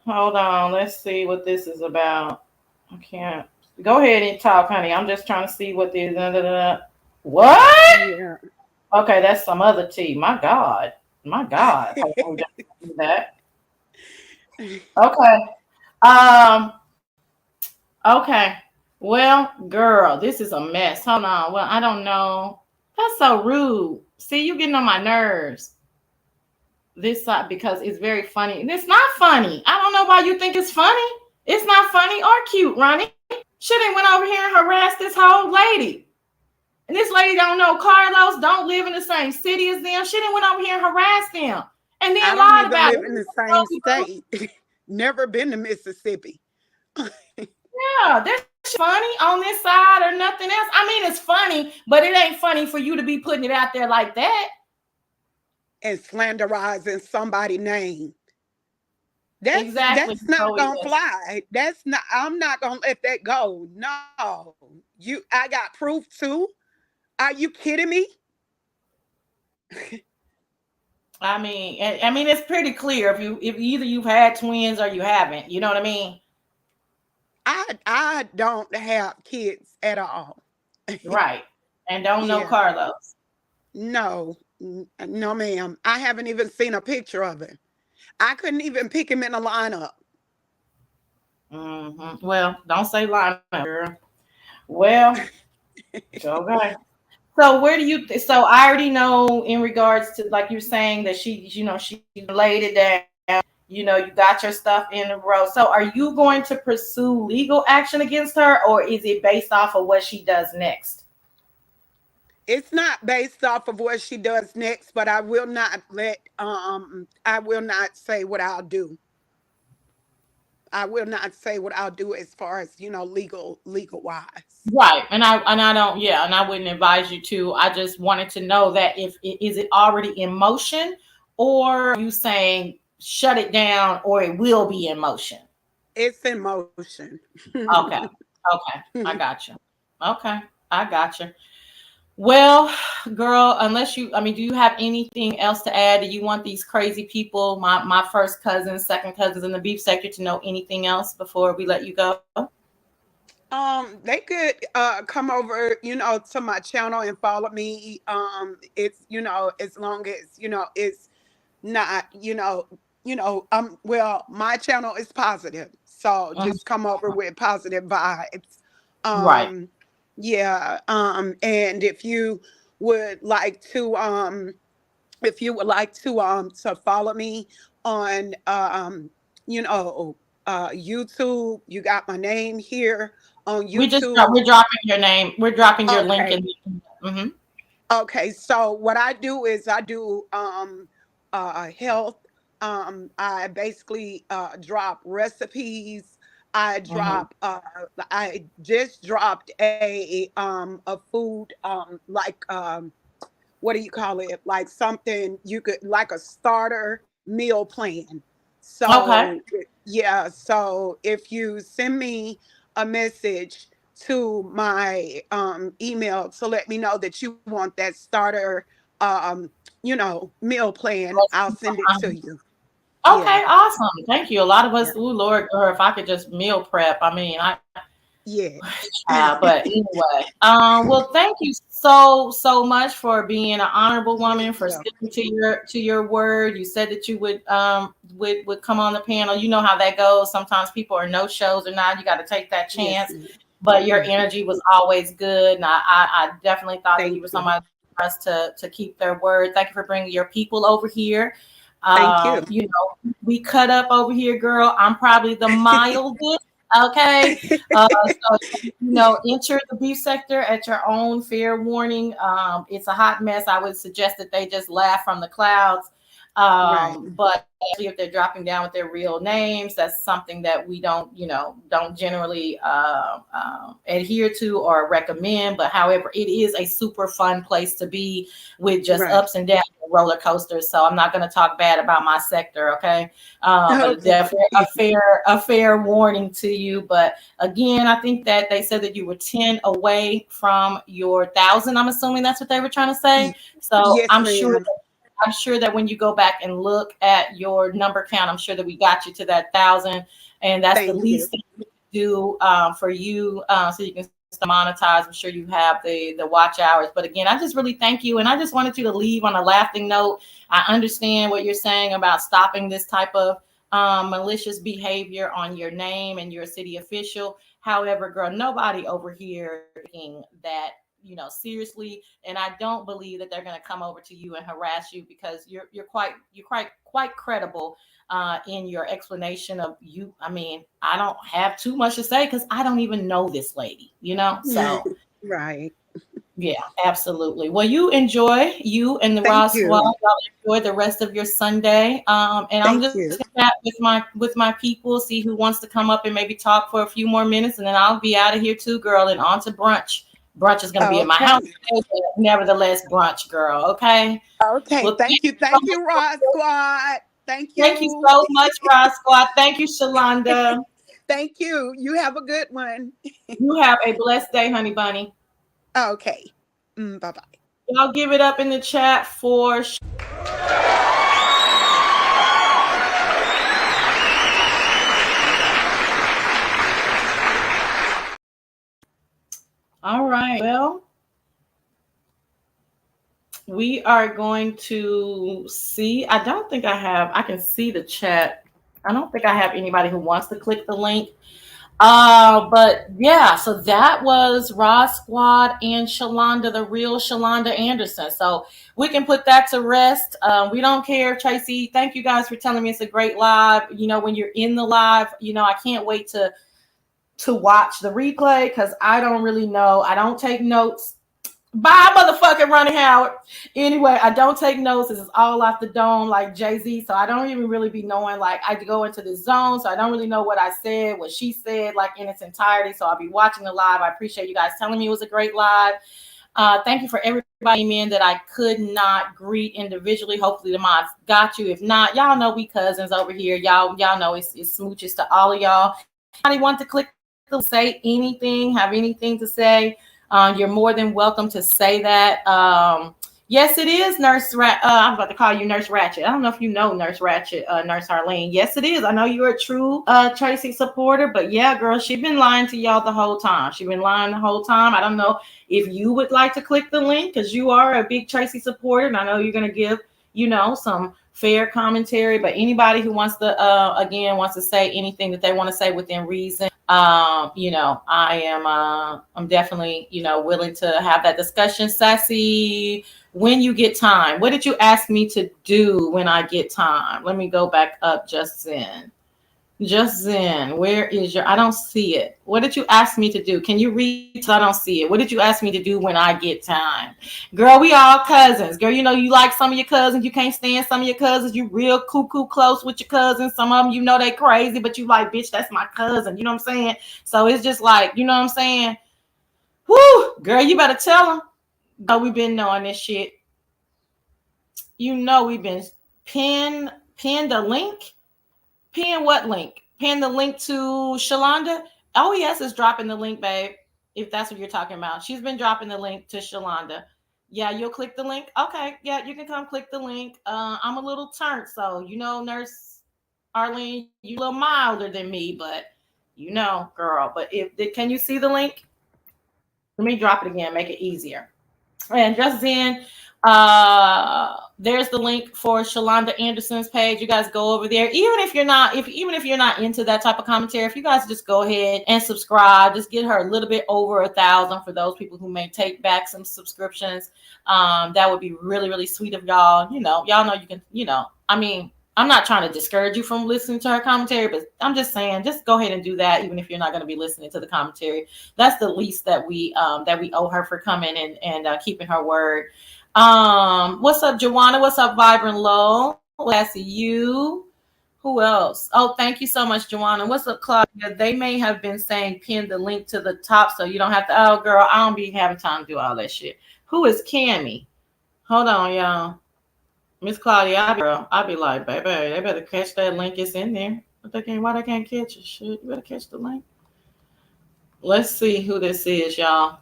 Hold on, let's see what this is about. I can't. Go ahead and talk, honey. I'm just trying to see what this. What? Yeah. Okay, that's some other tea. My God. My God. Hold on, just do that. Okay. Um. Okay. Well, girl, this is a mess. Hold on. Well, I don't know. That's so rude. See, you getting on my nerves. This side because it's very funny. And it's not funny. I don't know why you think it's funny. It's not funny or cute, Ronnie. She done went over here and harassed this whole lady. And this lady don't know Carlos, don't live in the same city as them. She done went over here and harassed them. And I then don't lied even about live it. in the same state. Never been to Mississippi. Yeah, that's funny on this side or nothing else. I mean, it's funny, but it ain't funny for you to be putting it out there like that. And slanderizing somebody's name. That's Exactly. that's not So gonna yes. fly. That's not. I'm not gonna let that go. No, you. I got proof too. Are you kidding me? I mean, it's pretty clear if either you've had twins or you haven't. You know what I mean? I don't have kids at all. Right. And don't know Yeah. Carlos. No. No, ma'am. I haven't even seen a picture of him. I couldn't even pick him in a lineup. Well, don't say line up, girl. Well, okay. So where do you? So I already know in regards to like you're saying that she laid it down. You got your stuff in a row. So are you going to pursue legal action against her, or is it based off of what she does next? It's not based off of what she does next, but I will not say what I'll do. I will not say what I'll do as far as, legal wise. Right, and I don't, yeah, and I wouldn't advise you to. I just wanted to know that if is it already in motion, or are you saying shut it down, or it will be in motion. It's in motion. Okay, okay, I got you. Okay, I got you. Well, girl, I mean, do you have anything else to add? Do you want these crazy people, my first cousins, second cousins in the beef sector, to know anything else before we let you go? They could come over, to my channel and follow me. It's, as long as, it's not, well, my channel is positive. So Mhm. just come over with positive vibes. Right. Um, yeah. And would like to to follow me on you know YouTube, you got my name here on YouTube. We're dropping your name. We're dropping your link Okay. in. Mm-hmm. Okay, so what I do is I do health. I basically drop recipes. I Mm-hmm. drop I just dropped a food, like, what do you call it? Like something you could, like a starter meal plan. Okay. So yeah, so if you send me a message to my email to let me know that you want that starter, meal plan, I'll send it to you. Yeah. Okay, awesome. Thank you. A lot of Yeah. us, oh Lord, or if I could just meal prep. I mean, Yeah. but anyway, well, thank you so much for being an honorable You're woman, for welcome. sticking to your word. You said that you would come on the panel. You know how that goes. Sometimes people are no shows or not. You got to take that Yes, chance. ma'am. But your Mhm. energy was always good, and I definitely thought that you Thank were you. somebody for us to keep their word. Thank you for bringing your people over here. Thank you. We cut up over here, girl. I'm probably the mildest. Okay. So enter the beef sector at your own fair warning. It's a hot mess. I would suggest that they just laugh from the clouds. Right. But if they're dropping down with their real names, that's something that we don't generally adhere to or recommend. But however, it is a super fun place to be with just Right. ups and downs, roller coasters. So I'm not going to talk bad about my sector, okay? But Okay. definitely a fair warning to you. But again, I think that they said that you were 10 away from your 1,000. I'm assuming that's what they were trying to say. So Yes, ma'am. I'm sure that when you go back and look at your number count, I'm sure that we got you to that 1,000, and that's the Thank you. least thing we can do for you, so you can monetize. I'm sure you have the watch hours, but again, I just really thank you, and I just wanted you to leave on a laughing note. I understand what you're saying about stopping this type of malicious behavior on your name and you're a city official. However, girl, nobody over here taking that seriously, and I don't believe that they're going to come over to you and harass you, because you're quite credible in your explanation of you. I mean, I don't have too much to say because I don't even know this lady. So Right. yeah, absolutely. Well, you and the Raw Thank Squad. you. Y'all enjoy the rest of your Sunday. And I'm Thank just you. gonna chat with my people, see who wants to come up and maybe talk for a few more minutes, and then I'll be out of here too, girl, and on to brunch. Brunch is gonna be at my house Okay. today, but nevertheless, brunch, girl. Okay. Okay. Well, Thank you. Thank you, Rod Squad. Thank thank you you. so much, Raw Squad. Thank you, Shalonda. Thank you. You have a good one. You have a blessed day, honey bunny. Okay. Bye bye. Y'all give it up in the chat for. All right. Well, we are going to see. I don't think I can see the chat. I don't think I have anybody who wants to click the link. But yeah, so that was Raw Squad and Shalonda, the real Shalonda Anderson. So we can put that to rest. We don't care, Tracy. Thank you guys for telling me it's a great live. When you're in the live, I can't wait to watch the replay, because I don't really know. I don't take notes. Bye, motherfucking Ronnie Howard. Anyway, I don't take notes. This is all off the dome, like Jay-Z. So I don't even really be knowing. Like, I go into the zone, so I don't really know what I said, what she said, like in its entirety. So I'll be watching the live. I appreciate you guys telling me it was a great live. Thank you for everybody in that I could not greet individually. Hopefully the mods got you. If not, y'all know we cousins over here. Y'all know it's smooches to all of y'all. Anybody want to click, say anything, have anything to say? You're more than welcome to say that. Yes, it is Nurse I'm about to call you Nurse Ratchet. I don't know if you know Nurse Ratchet, Nurse Harleen. Yes, it is. I know you're a true Tracy supporter, but yeah, girl, she's been lying to y'all the whole time. She's been lying the whole time. I don't know if you would like to click the link, because you are a big Tracy supporter, and I know you're going to give, some fair commentary. But anybody who wants to, wants to say anything that they want to say within reason, I'm definitely, willing to have that discussion. Sassy, when you get time, what did you ask me to do when I get time? Let me go back up just then. Where is I don't see it. What did you ask me to do? Can you read? So I don't see it. What did you ask me to do when I get time? Girl, we all cousins. Girl, you like some of your cousins. You can't stand some of your cousins. You real cuckoo close with your cousins. Some of them, they crazy, but you like, bitch, that's my cousin. You know what I'm saying? So it's just like, you know what I'm saying? Whoo, girl, you better tell them. Girl, we've been knowing this shit. We've been pin the link. Pin what link? Pin the link to Shalonda? OES is dropping the link, babe, if that's what you're talking about. She's been dropping the link to Shalonda. Yeah, you'll click the link? Okay, yeah, you can come click the link. I'm a little turned, so, Nurse Arlene, you a little milder than me, but, girl. But can you see the link? Let me drop it again, make it easier. And just then, there's the link for Shalonda Anderson's page. You guys go over there. Even if you're not into that type of commentary, if you guys just go ahead and subscribe, just get her a little bit over 1,000 for those people who may take back some subscriptions. That would be really, really sweet of y'all. Y'all know you can, I mean, I'm not trying to discourage you from listening to her commentary, but I'm just saying, just go ahead and do that, even if you're not going to be listening to the commentary. That's the least that we owe her for coming and keeping her word. What's up, Joanna? What's up, Vibrant Low? Sassy, you. Who else? Oh, thank you so much, Joanna. What's up, Claudia? They may have been saying pin the link to the top so you don't have to. Oh, girl, I don't be having time to do all that shit. Who is Cammy? Hold on, y'all. Miss Claudia, I'll be like, baby, they better catch that link. It's in there. But they can't. Why they can't catch it? Shit, you better catch the link. Let's see who this is, y'all.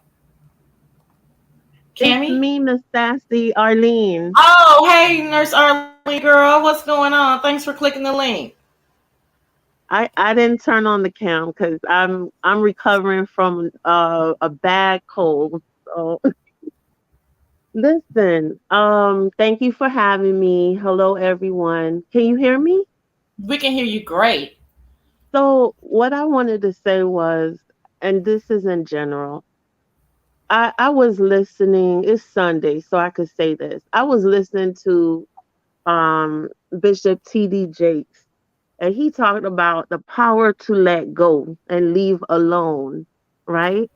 It's Cammy? me, Miss Sassy Arlene. Oh, hey, Nurse Arlene, girl. What's going on? Thanks for clicking the link. I didn't turn on the cam because I'm recovering from a bad cold. So listen, thank you for having me. Hello, everyone. Can you hear me? We can hear you great. So what I wanted to say was, and this is in general. I was listening. It's Sunday, so I could say this. I was listening to Bishop T.D. Jakes, and he talked about the power to let go and leave alone, right?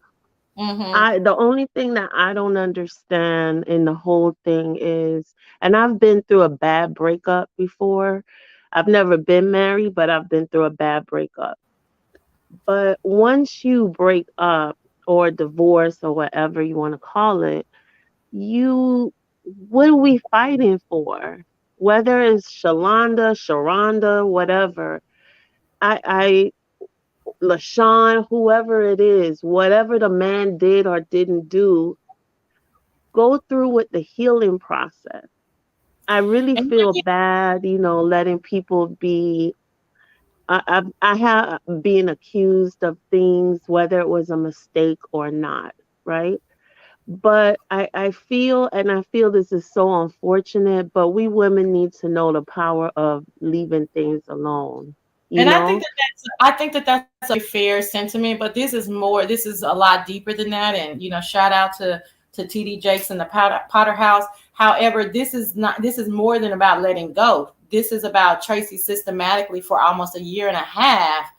Mm-hmm. The only thing that I don't understand in the whole thing is, and I've been through a bad breakup before. I've never been married, but I've been through a bad breakup. But once you break up or divorce or whatever you want to call it, you what are we fighting for? Whether it's Sharonda, whatever. I LaShon, whoever it is, whatever the man did or didn't do, go through with the healing process. I really And feel bad, letting people be. I have been accused of things, whether it was a mistake or not, right? But I feel this is so unfortunate, but we women need to know the power of leaving things alone, you And know? I think that that's a fair sentiment, but this is more. This is a lot deeper than that. And shout out to TD Jakes and the Potter House. However, this is not. This is more than about letting go. This is about Tracy systematically for almost a year and a half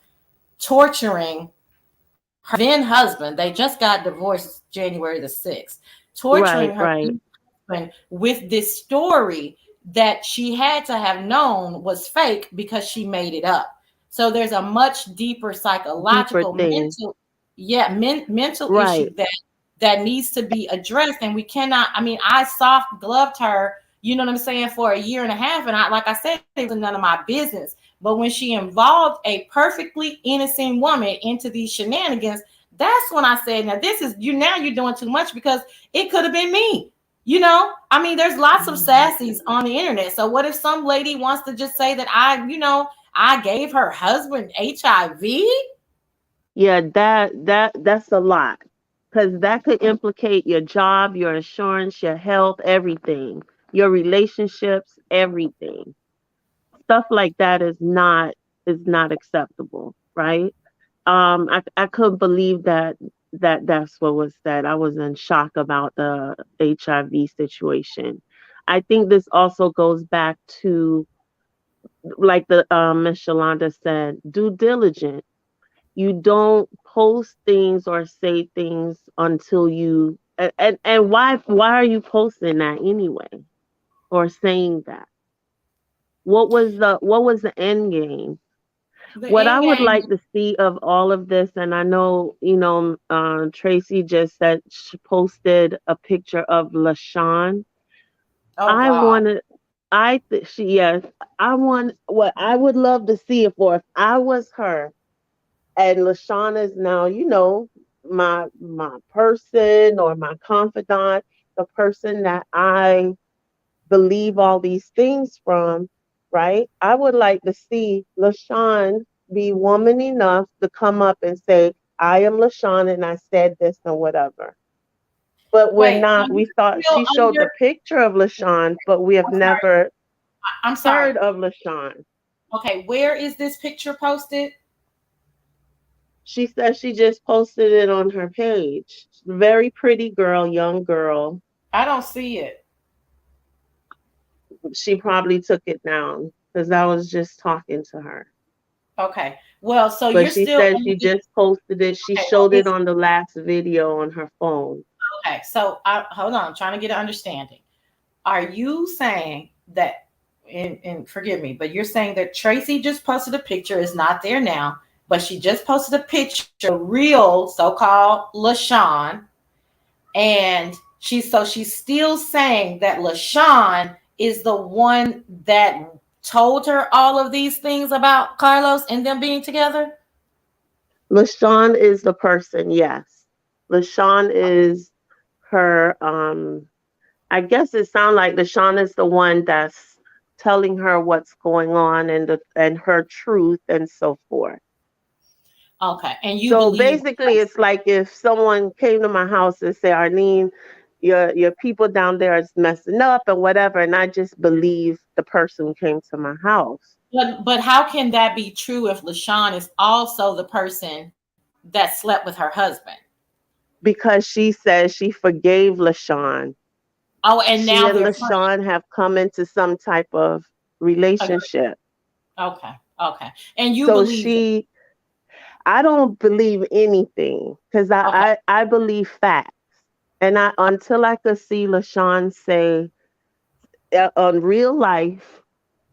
torturing her then husband. They just got divorced January the 6th. Right, Torturing her right, husband with this story that she had to have known was fake because she made it up. So there's a much deeper deeper psychological, thing. mental Right. issue that needs to be addressed. And we cannot. I mean, I soft gloved her. You know what I'm saying, for a year and a half, and like I said, it was none of my business. But when she involved a perfectly innocent woman into these shenanigans, that's when I said, now this is you. Now you're doing too much because it could have been me. I mean, there's lots of Mhm. sassies on the internet. So what if some lady wants to just say that I gave her husband HIV? Yeah, that's a lot. Because that could implicate your job, your insurance, your health, everything, your relationships, everything. Stuff like that is not acceptable, right? I couldn't believe that's what was said. I was in shock about the HIV situation. I think this also goes back to, like the Miss Shalonda said, due diligence. You don't post things or say things until you and why are you posting that anyway, or saying that? What was the end game? The What I end would game. like to see of all of this, and I know, Tracy just said she posted a picture of LaShon. Oh I God. wanted, yes, I want, what I would love to see it for, if I was her, and LaShon is now, my person or my confidant, the person that I believe all these things from, right? I would like to see LaShawn be woman enough to come up and say, I am LaShawn and I said this and whatever. But we're Wait, so not, we thought you're she still showed the under. picture of LaShawn, but we have I'm sorry. never I'm sorry. heard of LaShawn. Okay, where is this picture posted? She says she just posted it on her page. Very pretty girl, young girl. I don't see it. She probably took it down because I was just talking to her. Okay. Well, so But you're she still said under she the. just posted it. She Okay. Well, showed it on the last video on her phone. okay. So hold on. I'm trying to get an understanding. Are you saying that and forgive me, but you're saying that Tracy just posted a picture, is not there now, but she just posted a picture, real so-called LaShon, and she's still saying that LaShon is the one that told her all of these things about Carlos and them being together. LaShawn is the person, yes. LaShawn is her I guess it sounds like LaShawn is the one that's telling her what's going on and her truth and so forth. Okay, and you So believe? basically it's like if someone came to my house and say, Arlene, your people down there is messing up and whatever, and I just believe the person came to my house. But how can that be true if LaShawn is also the person that slept with her husband? Because she says she forgave LaShawn. Oh, and She now and they're friends. LaShawn have come into some type of relationship. Okay, okay, and you So believe that? I don't believe anything because Okay, I believe facts. And until I could see LaShawn say on real life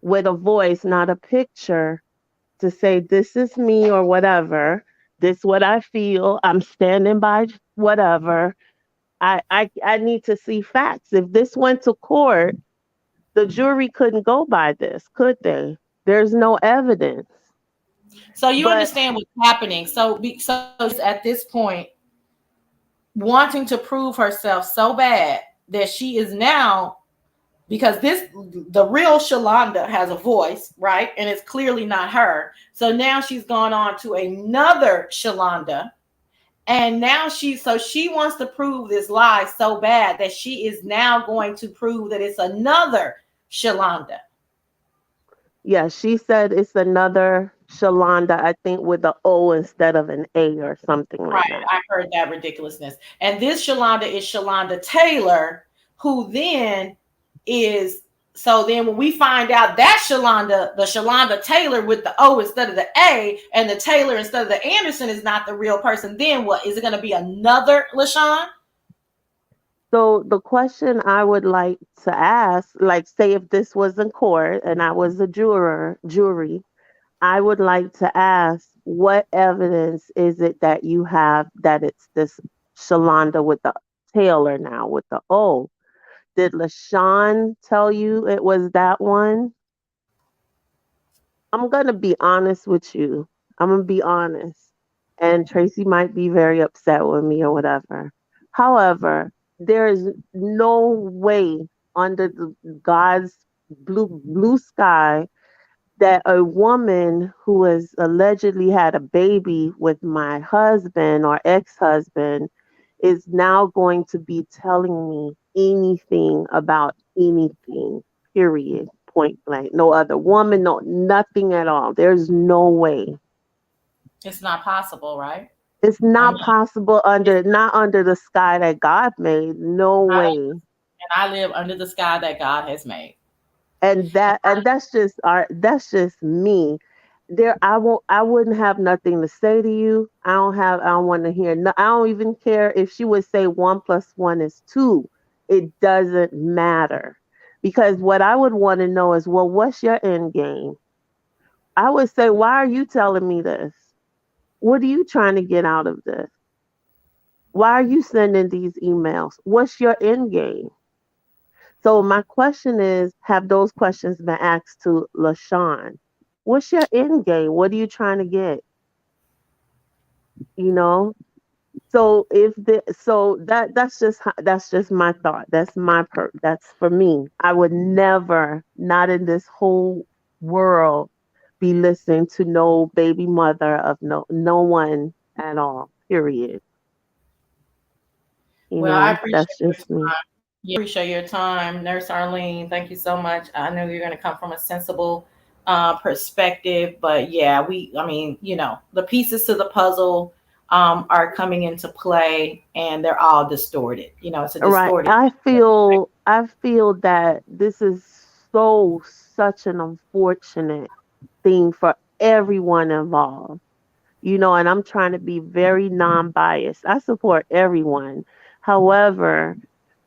with a voice, not a picture, to say this is me or whatever, this what I feel, I'm standing by whatever. I need to see facts. If this went to court, the jury couldn't go by this, could they? There's no evidence. so you But understand what's happening. So she's at this point wanting to prove herself so bad that she is now, because the real Shalonda has a voice, right? And it's clearly not her. So now she's gone on to another Shalonda. And now she wants to prove this lie so bad that she is now going to prove that it's another Shalonda. yeah, she said it's another Shalonda, I think with the O instead of an A or something Right. like that. I heard that ridiculousness. And this Shalonda is Shalonda Taylor, who then is, so then when we find out that Shalonda, the Shalonda Taylor with the O instead of the A, and the Taylor instead of the Anderson is not the real person, then what? Is it going to be another LaShawn? So the question I would like to ask, like say if this was in court and I was a jury, I would like to ask what evidence is it that you have that it's this Shalonda with the Taylor now with the O? Did LaShawn tell you it was that one? I'm gonna be honest with you. I'm gonna be honest. And Tracy might be very upset with me or whatever. However, there is no way under God's blue sky that a woman who has allegedly had a baby with my husband or ex-husband is now going to be telling me anything about anything, period, point blank. No other woman, no nothing at all. There's no way. It's not possible, right? It's I not mean, possible it's under not under the sky that God made. No not, way. and I live under the sky that God has made. And that's just me. There I wouldn't have nothing to say to you. I don't want to hear no, I don't even care if she would say 1 + 1 is 2. It doesn't matter. Because what I would want to know is, well, what's your end game? I would say, why are you telling me this? What are you trying to get out of this? Why are you sending these emails? What's your end game? So my question is, have those questions been asked to LaShawn? What's your end game? What are you trying to get? You know? So that's just my thought. That's for me. I would never, not in this whole world, be listening to no baby mother of no one at all. Period. Well, I That's appreciate your just me. time. Yeah, appreciate your time, Nurse Arlene. Thank you so much. I know you're going to come from a sensible perspective, but yeah, I mean, the pieces to the puzzle are coming into play, and they're all distorted. It's a Right. distorted. I feel that this is such an unfortunate thing for everyone involved. And I'm trying to be very non-biased. I support everyone. However,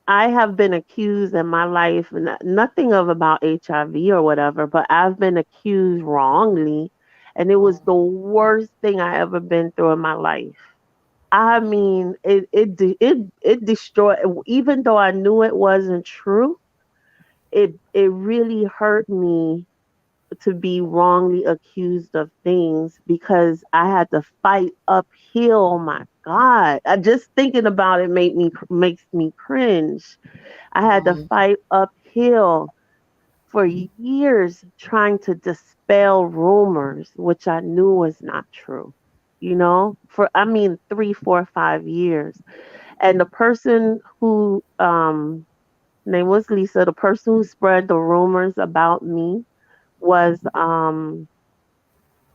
I have been accused in my life, nothing of about HIV or whatever, but I've been accused wrongly, and it was the worst thing I ever been through in my life. I mean, it destroyed. Even though I knew it wasn't true, it really hurt me to be wrongly accused of things because I had to fight uphill. Oh my God. I just thinking about it makes me cringe. I had to Mhm. fight uphill for years trying to dispel rumors, which I knew was not true. For I mean 3, 4, 5 years. And the person who name was Lisa, the person who spread the rumors about me was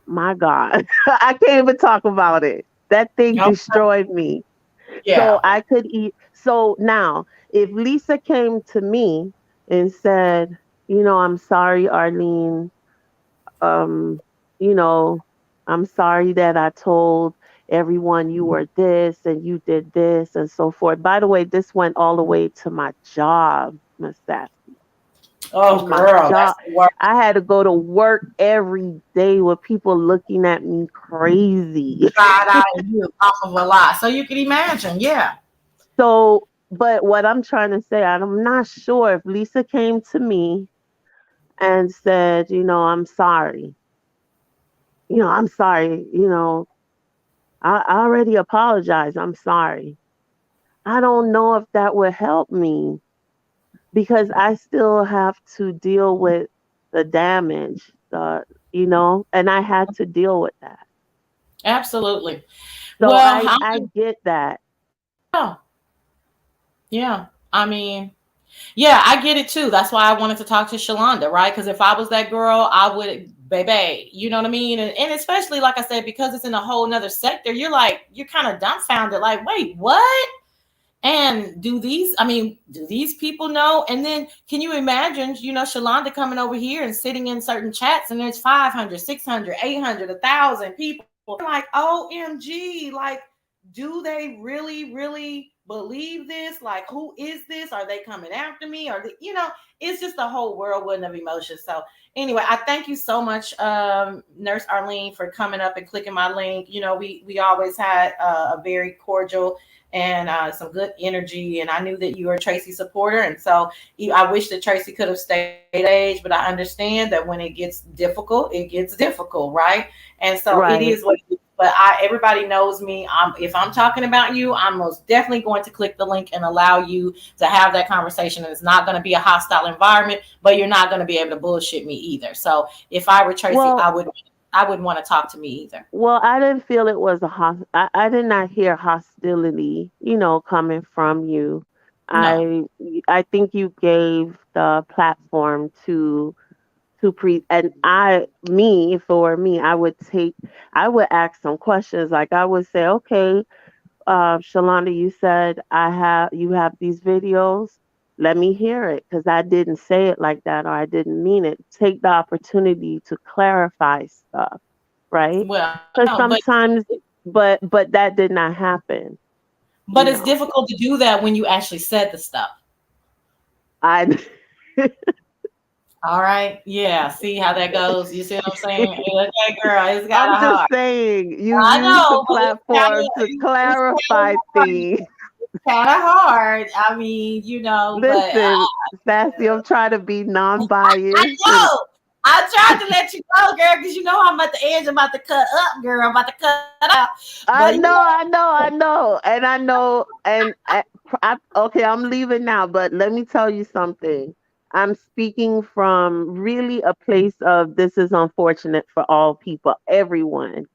my God. I can't even talk about it. That thing Oh, destroyed me. So yeah. I could eat. So now, if Lisa came to me and said, I'm sorry, Arlene, um, you know, I'm sorry that I told everyone you were this and you did this and so forth. By the way, this went all the way to my job, Miss Sass. To Oh, my girl, that's job. the worst. I had to go to work every day with people looking at me crazy. Side-eyeing you off of a lie. So you can imagine. Yeah. So, but what I'm trying to say, I'm not sure if Lisa came to me and said, I'm sorry. I'm sorry. I already apologized. I'm sorry. I don't know if that would help me because I still have to deal with the damage, and I had to deal with that. Absolutely. So Well, I get that. yeah. Yeah. I mean, yeah, I get it too. That's why I wanted to talk to Shalonda, right? Because if I was that girl, I would, baby, you know what I mean? And especially, like I said, because it's in a whole nother sector, you're kind of dumbfounded, like, wait, what? And do these people know? And then can you imagine, Shalonda coming over here and sitting in certain chats and there's 500, 600, 800, 1,000 people. Like, OMG, like, do they really, really believe this? Like, who is this? Are they coming after me? It's just a whole whirlwind of emotions. So anyway, I thank you so much, Nurse Arlene, for coming up and clicking my link. We always had a very cordial and some good energy. And I knew that you were a Tracy supporter. And so I wish that Tracy could have stayed age, but I understand that when it gets difficult, right? And so it Right. is what it is. But everybody knows me. If I'm talking about you, I'm most definitely going to click the link and allow you to have that conversation. And it's not going to be a hostile environment, but you're not going to be able to bullshit me either. So if I were Tracy, Well, I wouldn't want to talk to me either. well, I didn't feel it was I did not hear hostility, coming from you. No. I I think you gave the platform to pre and for me, I would ask some questions. Like I would say, okay, Shalonda, you said you have these videos. Let me hear it because I didn't say it like that or I didn't mean it. Take the opportunity to clarify stuff, right? Well, Because no, sometimes, but that did not happen. but You it's know, difficult to do that when you actually said the stuff. I All right. Yeah. See how that goes. You see what I'm saying? Okay, girl, it's kind I'm of just hard. saying you I use the know, but platform to it's clarify things. kind of hard. I mean, but Listen, Sassy, I'm trying to be I non-biased and know. I tried to let you go, girl, because I'm at the edge. I'm about to cut up, girl. I'm about to cut out. I But know, I know, I know, and I know, and okay, I'm leaving now, but let me tell you something. I'm speaking from really a place of this is unfortunate for all people, everyone,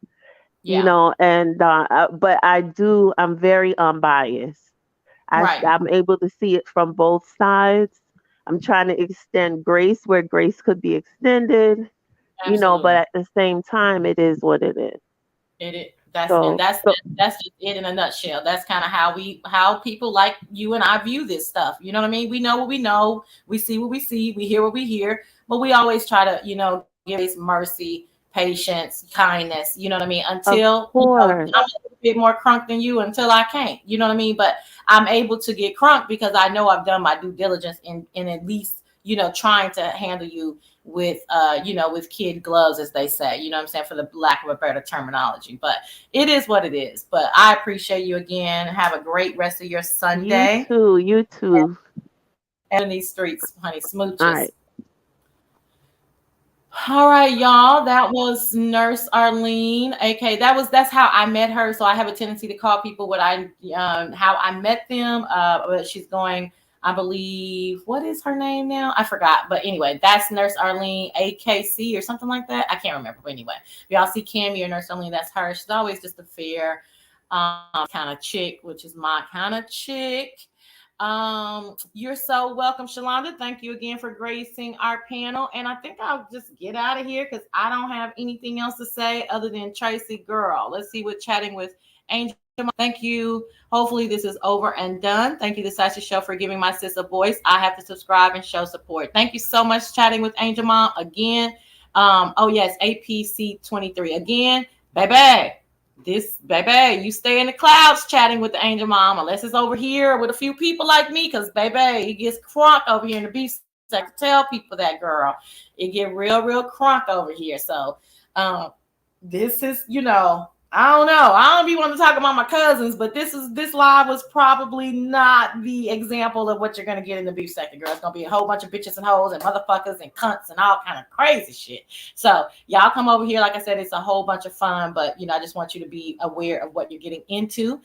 yeah, and but I'm very unbiased. right. I'm able to see it from both sides. I'm trying to extend grace where grace could be extended, but Absolutely. at the same time, it is what it is. So, so That's just it in a nutshell. That's kind of how people like you and I view this stuff. You know what I mean? We know what we know, we see what we see, we hear what we hear, but we always try to give grace, mercy, patience, kindness, you know what I mean? Of Until, I'm course. a little bit more crunk than you until I can't, you know what I mean? But I'm able to get crunk because I know I've done my due diligence in at least, trying to handle you with, with kid gloves, as they say, you know what I'm saying, for the lack of a better terminology. But it is what it is. But I appreciate you again. Have a great rest of your You Sunday. too. You too. And in these streets, honey, All smooches. right. All right, y'all. That was Nurse Arlene. Okay, that's how I met her. So I have a tendency to call people what I how I met them. But she's going, I believe, what is her name now? I forgot. But anyway, that's Nurse Arlene AKC or something like that. I can't remember. But anyway, if y'all see Cammy or Nurse Arlene, that's her. She's always just a fair kind of chick, which is my kind of chick. You're so welcome, Shalonda. Thank you again for gracing our panel. And I think I'll just get out of here because I don't have anything else to say other than Tracy, girl. Let's see what chatting with Angel. Thank you. Hopefully this is over and done. Thank you, the Sassy Show, for giving my sis a voice. I have to subscribe and show support. Thank you so much, chatting with Angel Mom again. Oh yes, APC 23 again, baby. This baby, you stay in the clouds chatting with the angel mom, unless it's over here with a few people like me, because baby, he gets crunk over here in the beast. I can tell people that, girl, it get real crunk over here. So this is, I don't know. I don't be wanting to talk about my cousins, but this live was probably not the example of what you're gonna get in the beef sector, girl. It's gonna be a whole bunch of bitches and hoes and motherfuckers and cunts and all kind of crazy shit. So y'all come over here. Like I said, it's a whole bunch of fun, but I just want you to be aware of what you're getting into.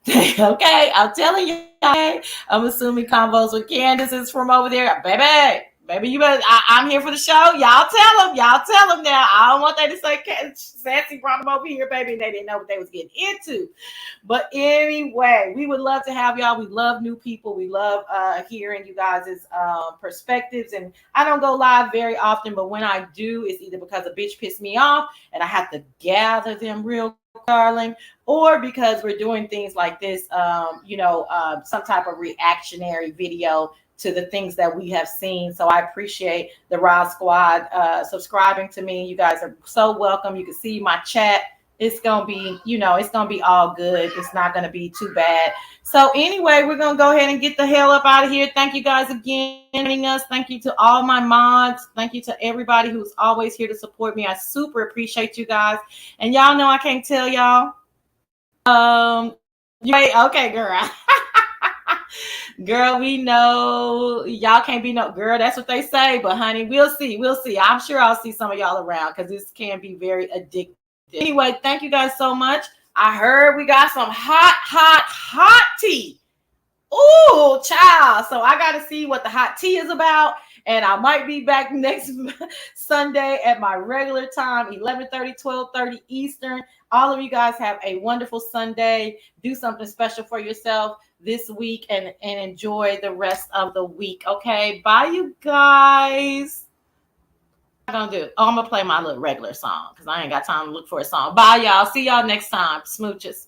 Okay, I'm telling you. I'm assuming convos with Candace is from over there, baby. Baby, you better. I'm here for the show. Y'all tell them. Y'all tell them now. I don't want they to say Sassy brought them over here, baby, and they didn't know what they was getting into. But anyway, we would love to have y'all. We love new people. We love hearing you guys' perspectives. And I don't go live very often, but when I do, it's either because a bitch pissed me off and I have to gather them real darling, or because we're doing things like this, some type of reactionary video to the things that we have seen. So I appreciate the Raw Squad subscribing to me. You guys are so welcome. You can see my chat. It's gonna be, it's gonna be all good. It's not gonna be too bad. So anyway, we're gonna go ahead and get the hell up out of here. Thank you guys again for joining us. Thank you to all my mods. Thank you to everybody who's always here to support me. I super appreciate you guys. And y'all know I can't tell y'all. Okay, girl. Girl, we know y'all can't be no girl. That's what they say. But honey, we'll see. We'll see. I'm sure I'll see some of y'all around because this can be very addictive. Anyway, thank you guys so much. I heard we got some hot tea. Ooh, child. So I got to see what the hot tea is about. And I might be back next Sunday at my regular time, 11:30, 12:30 Eastern. All of you guys have a wonderful Sunday. Do something special for yourself this week and enjoy the rest of the week. Okay, bye, you guys. What I'm gonna do? Oh, I'm gonna play my little regular song because I ain't got time to look for a song. Bye, y'all. See y'all next time. Smooches.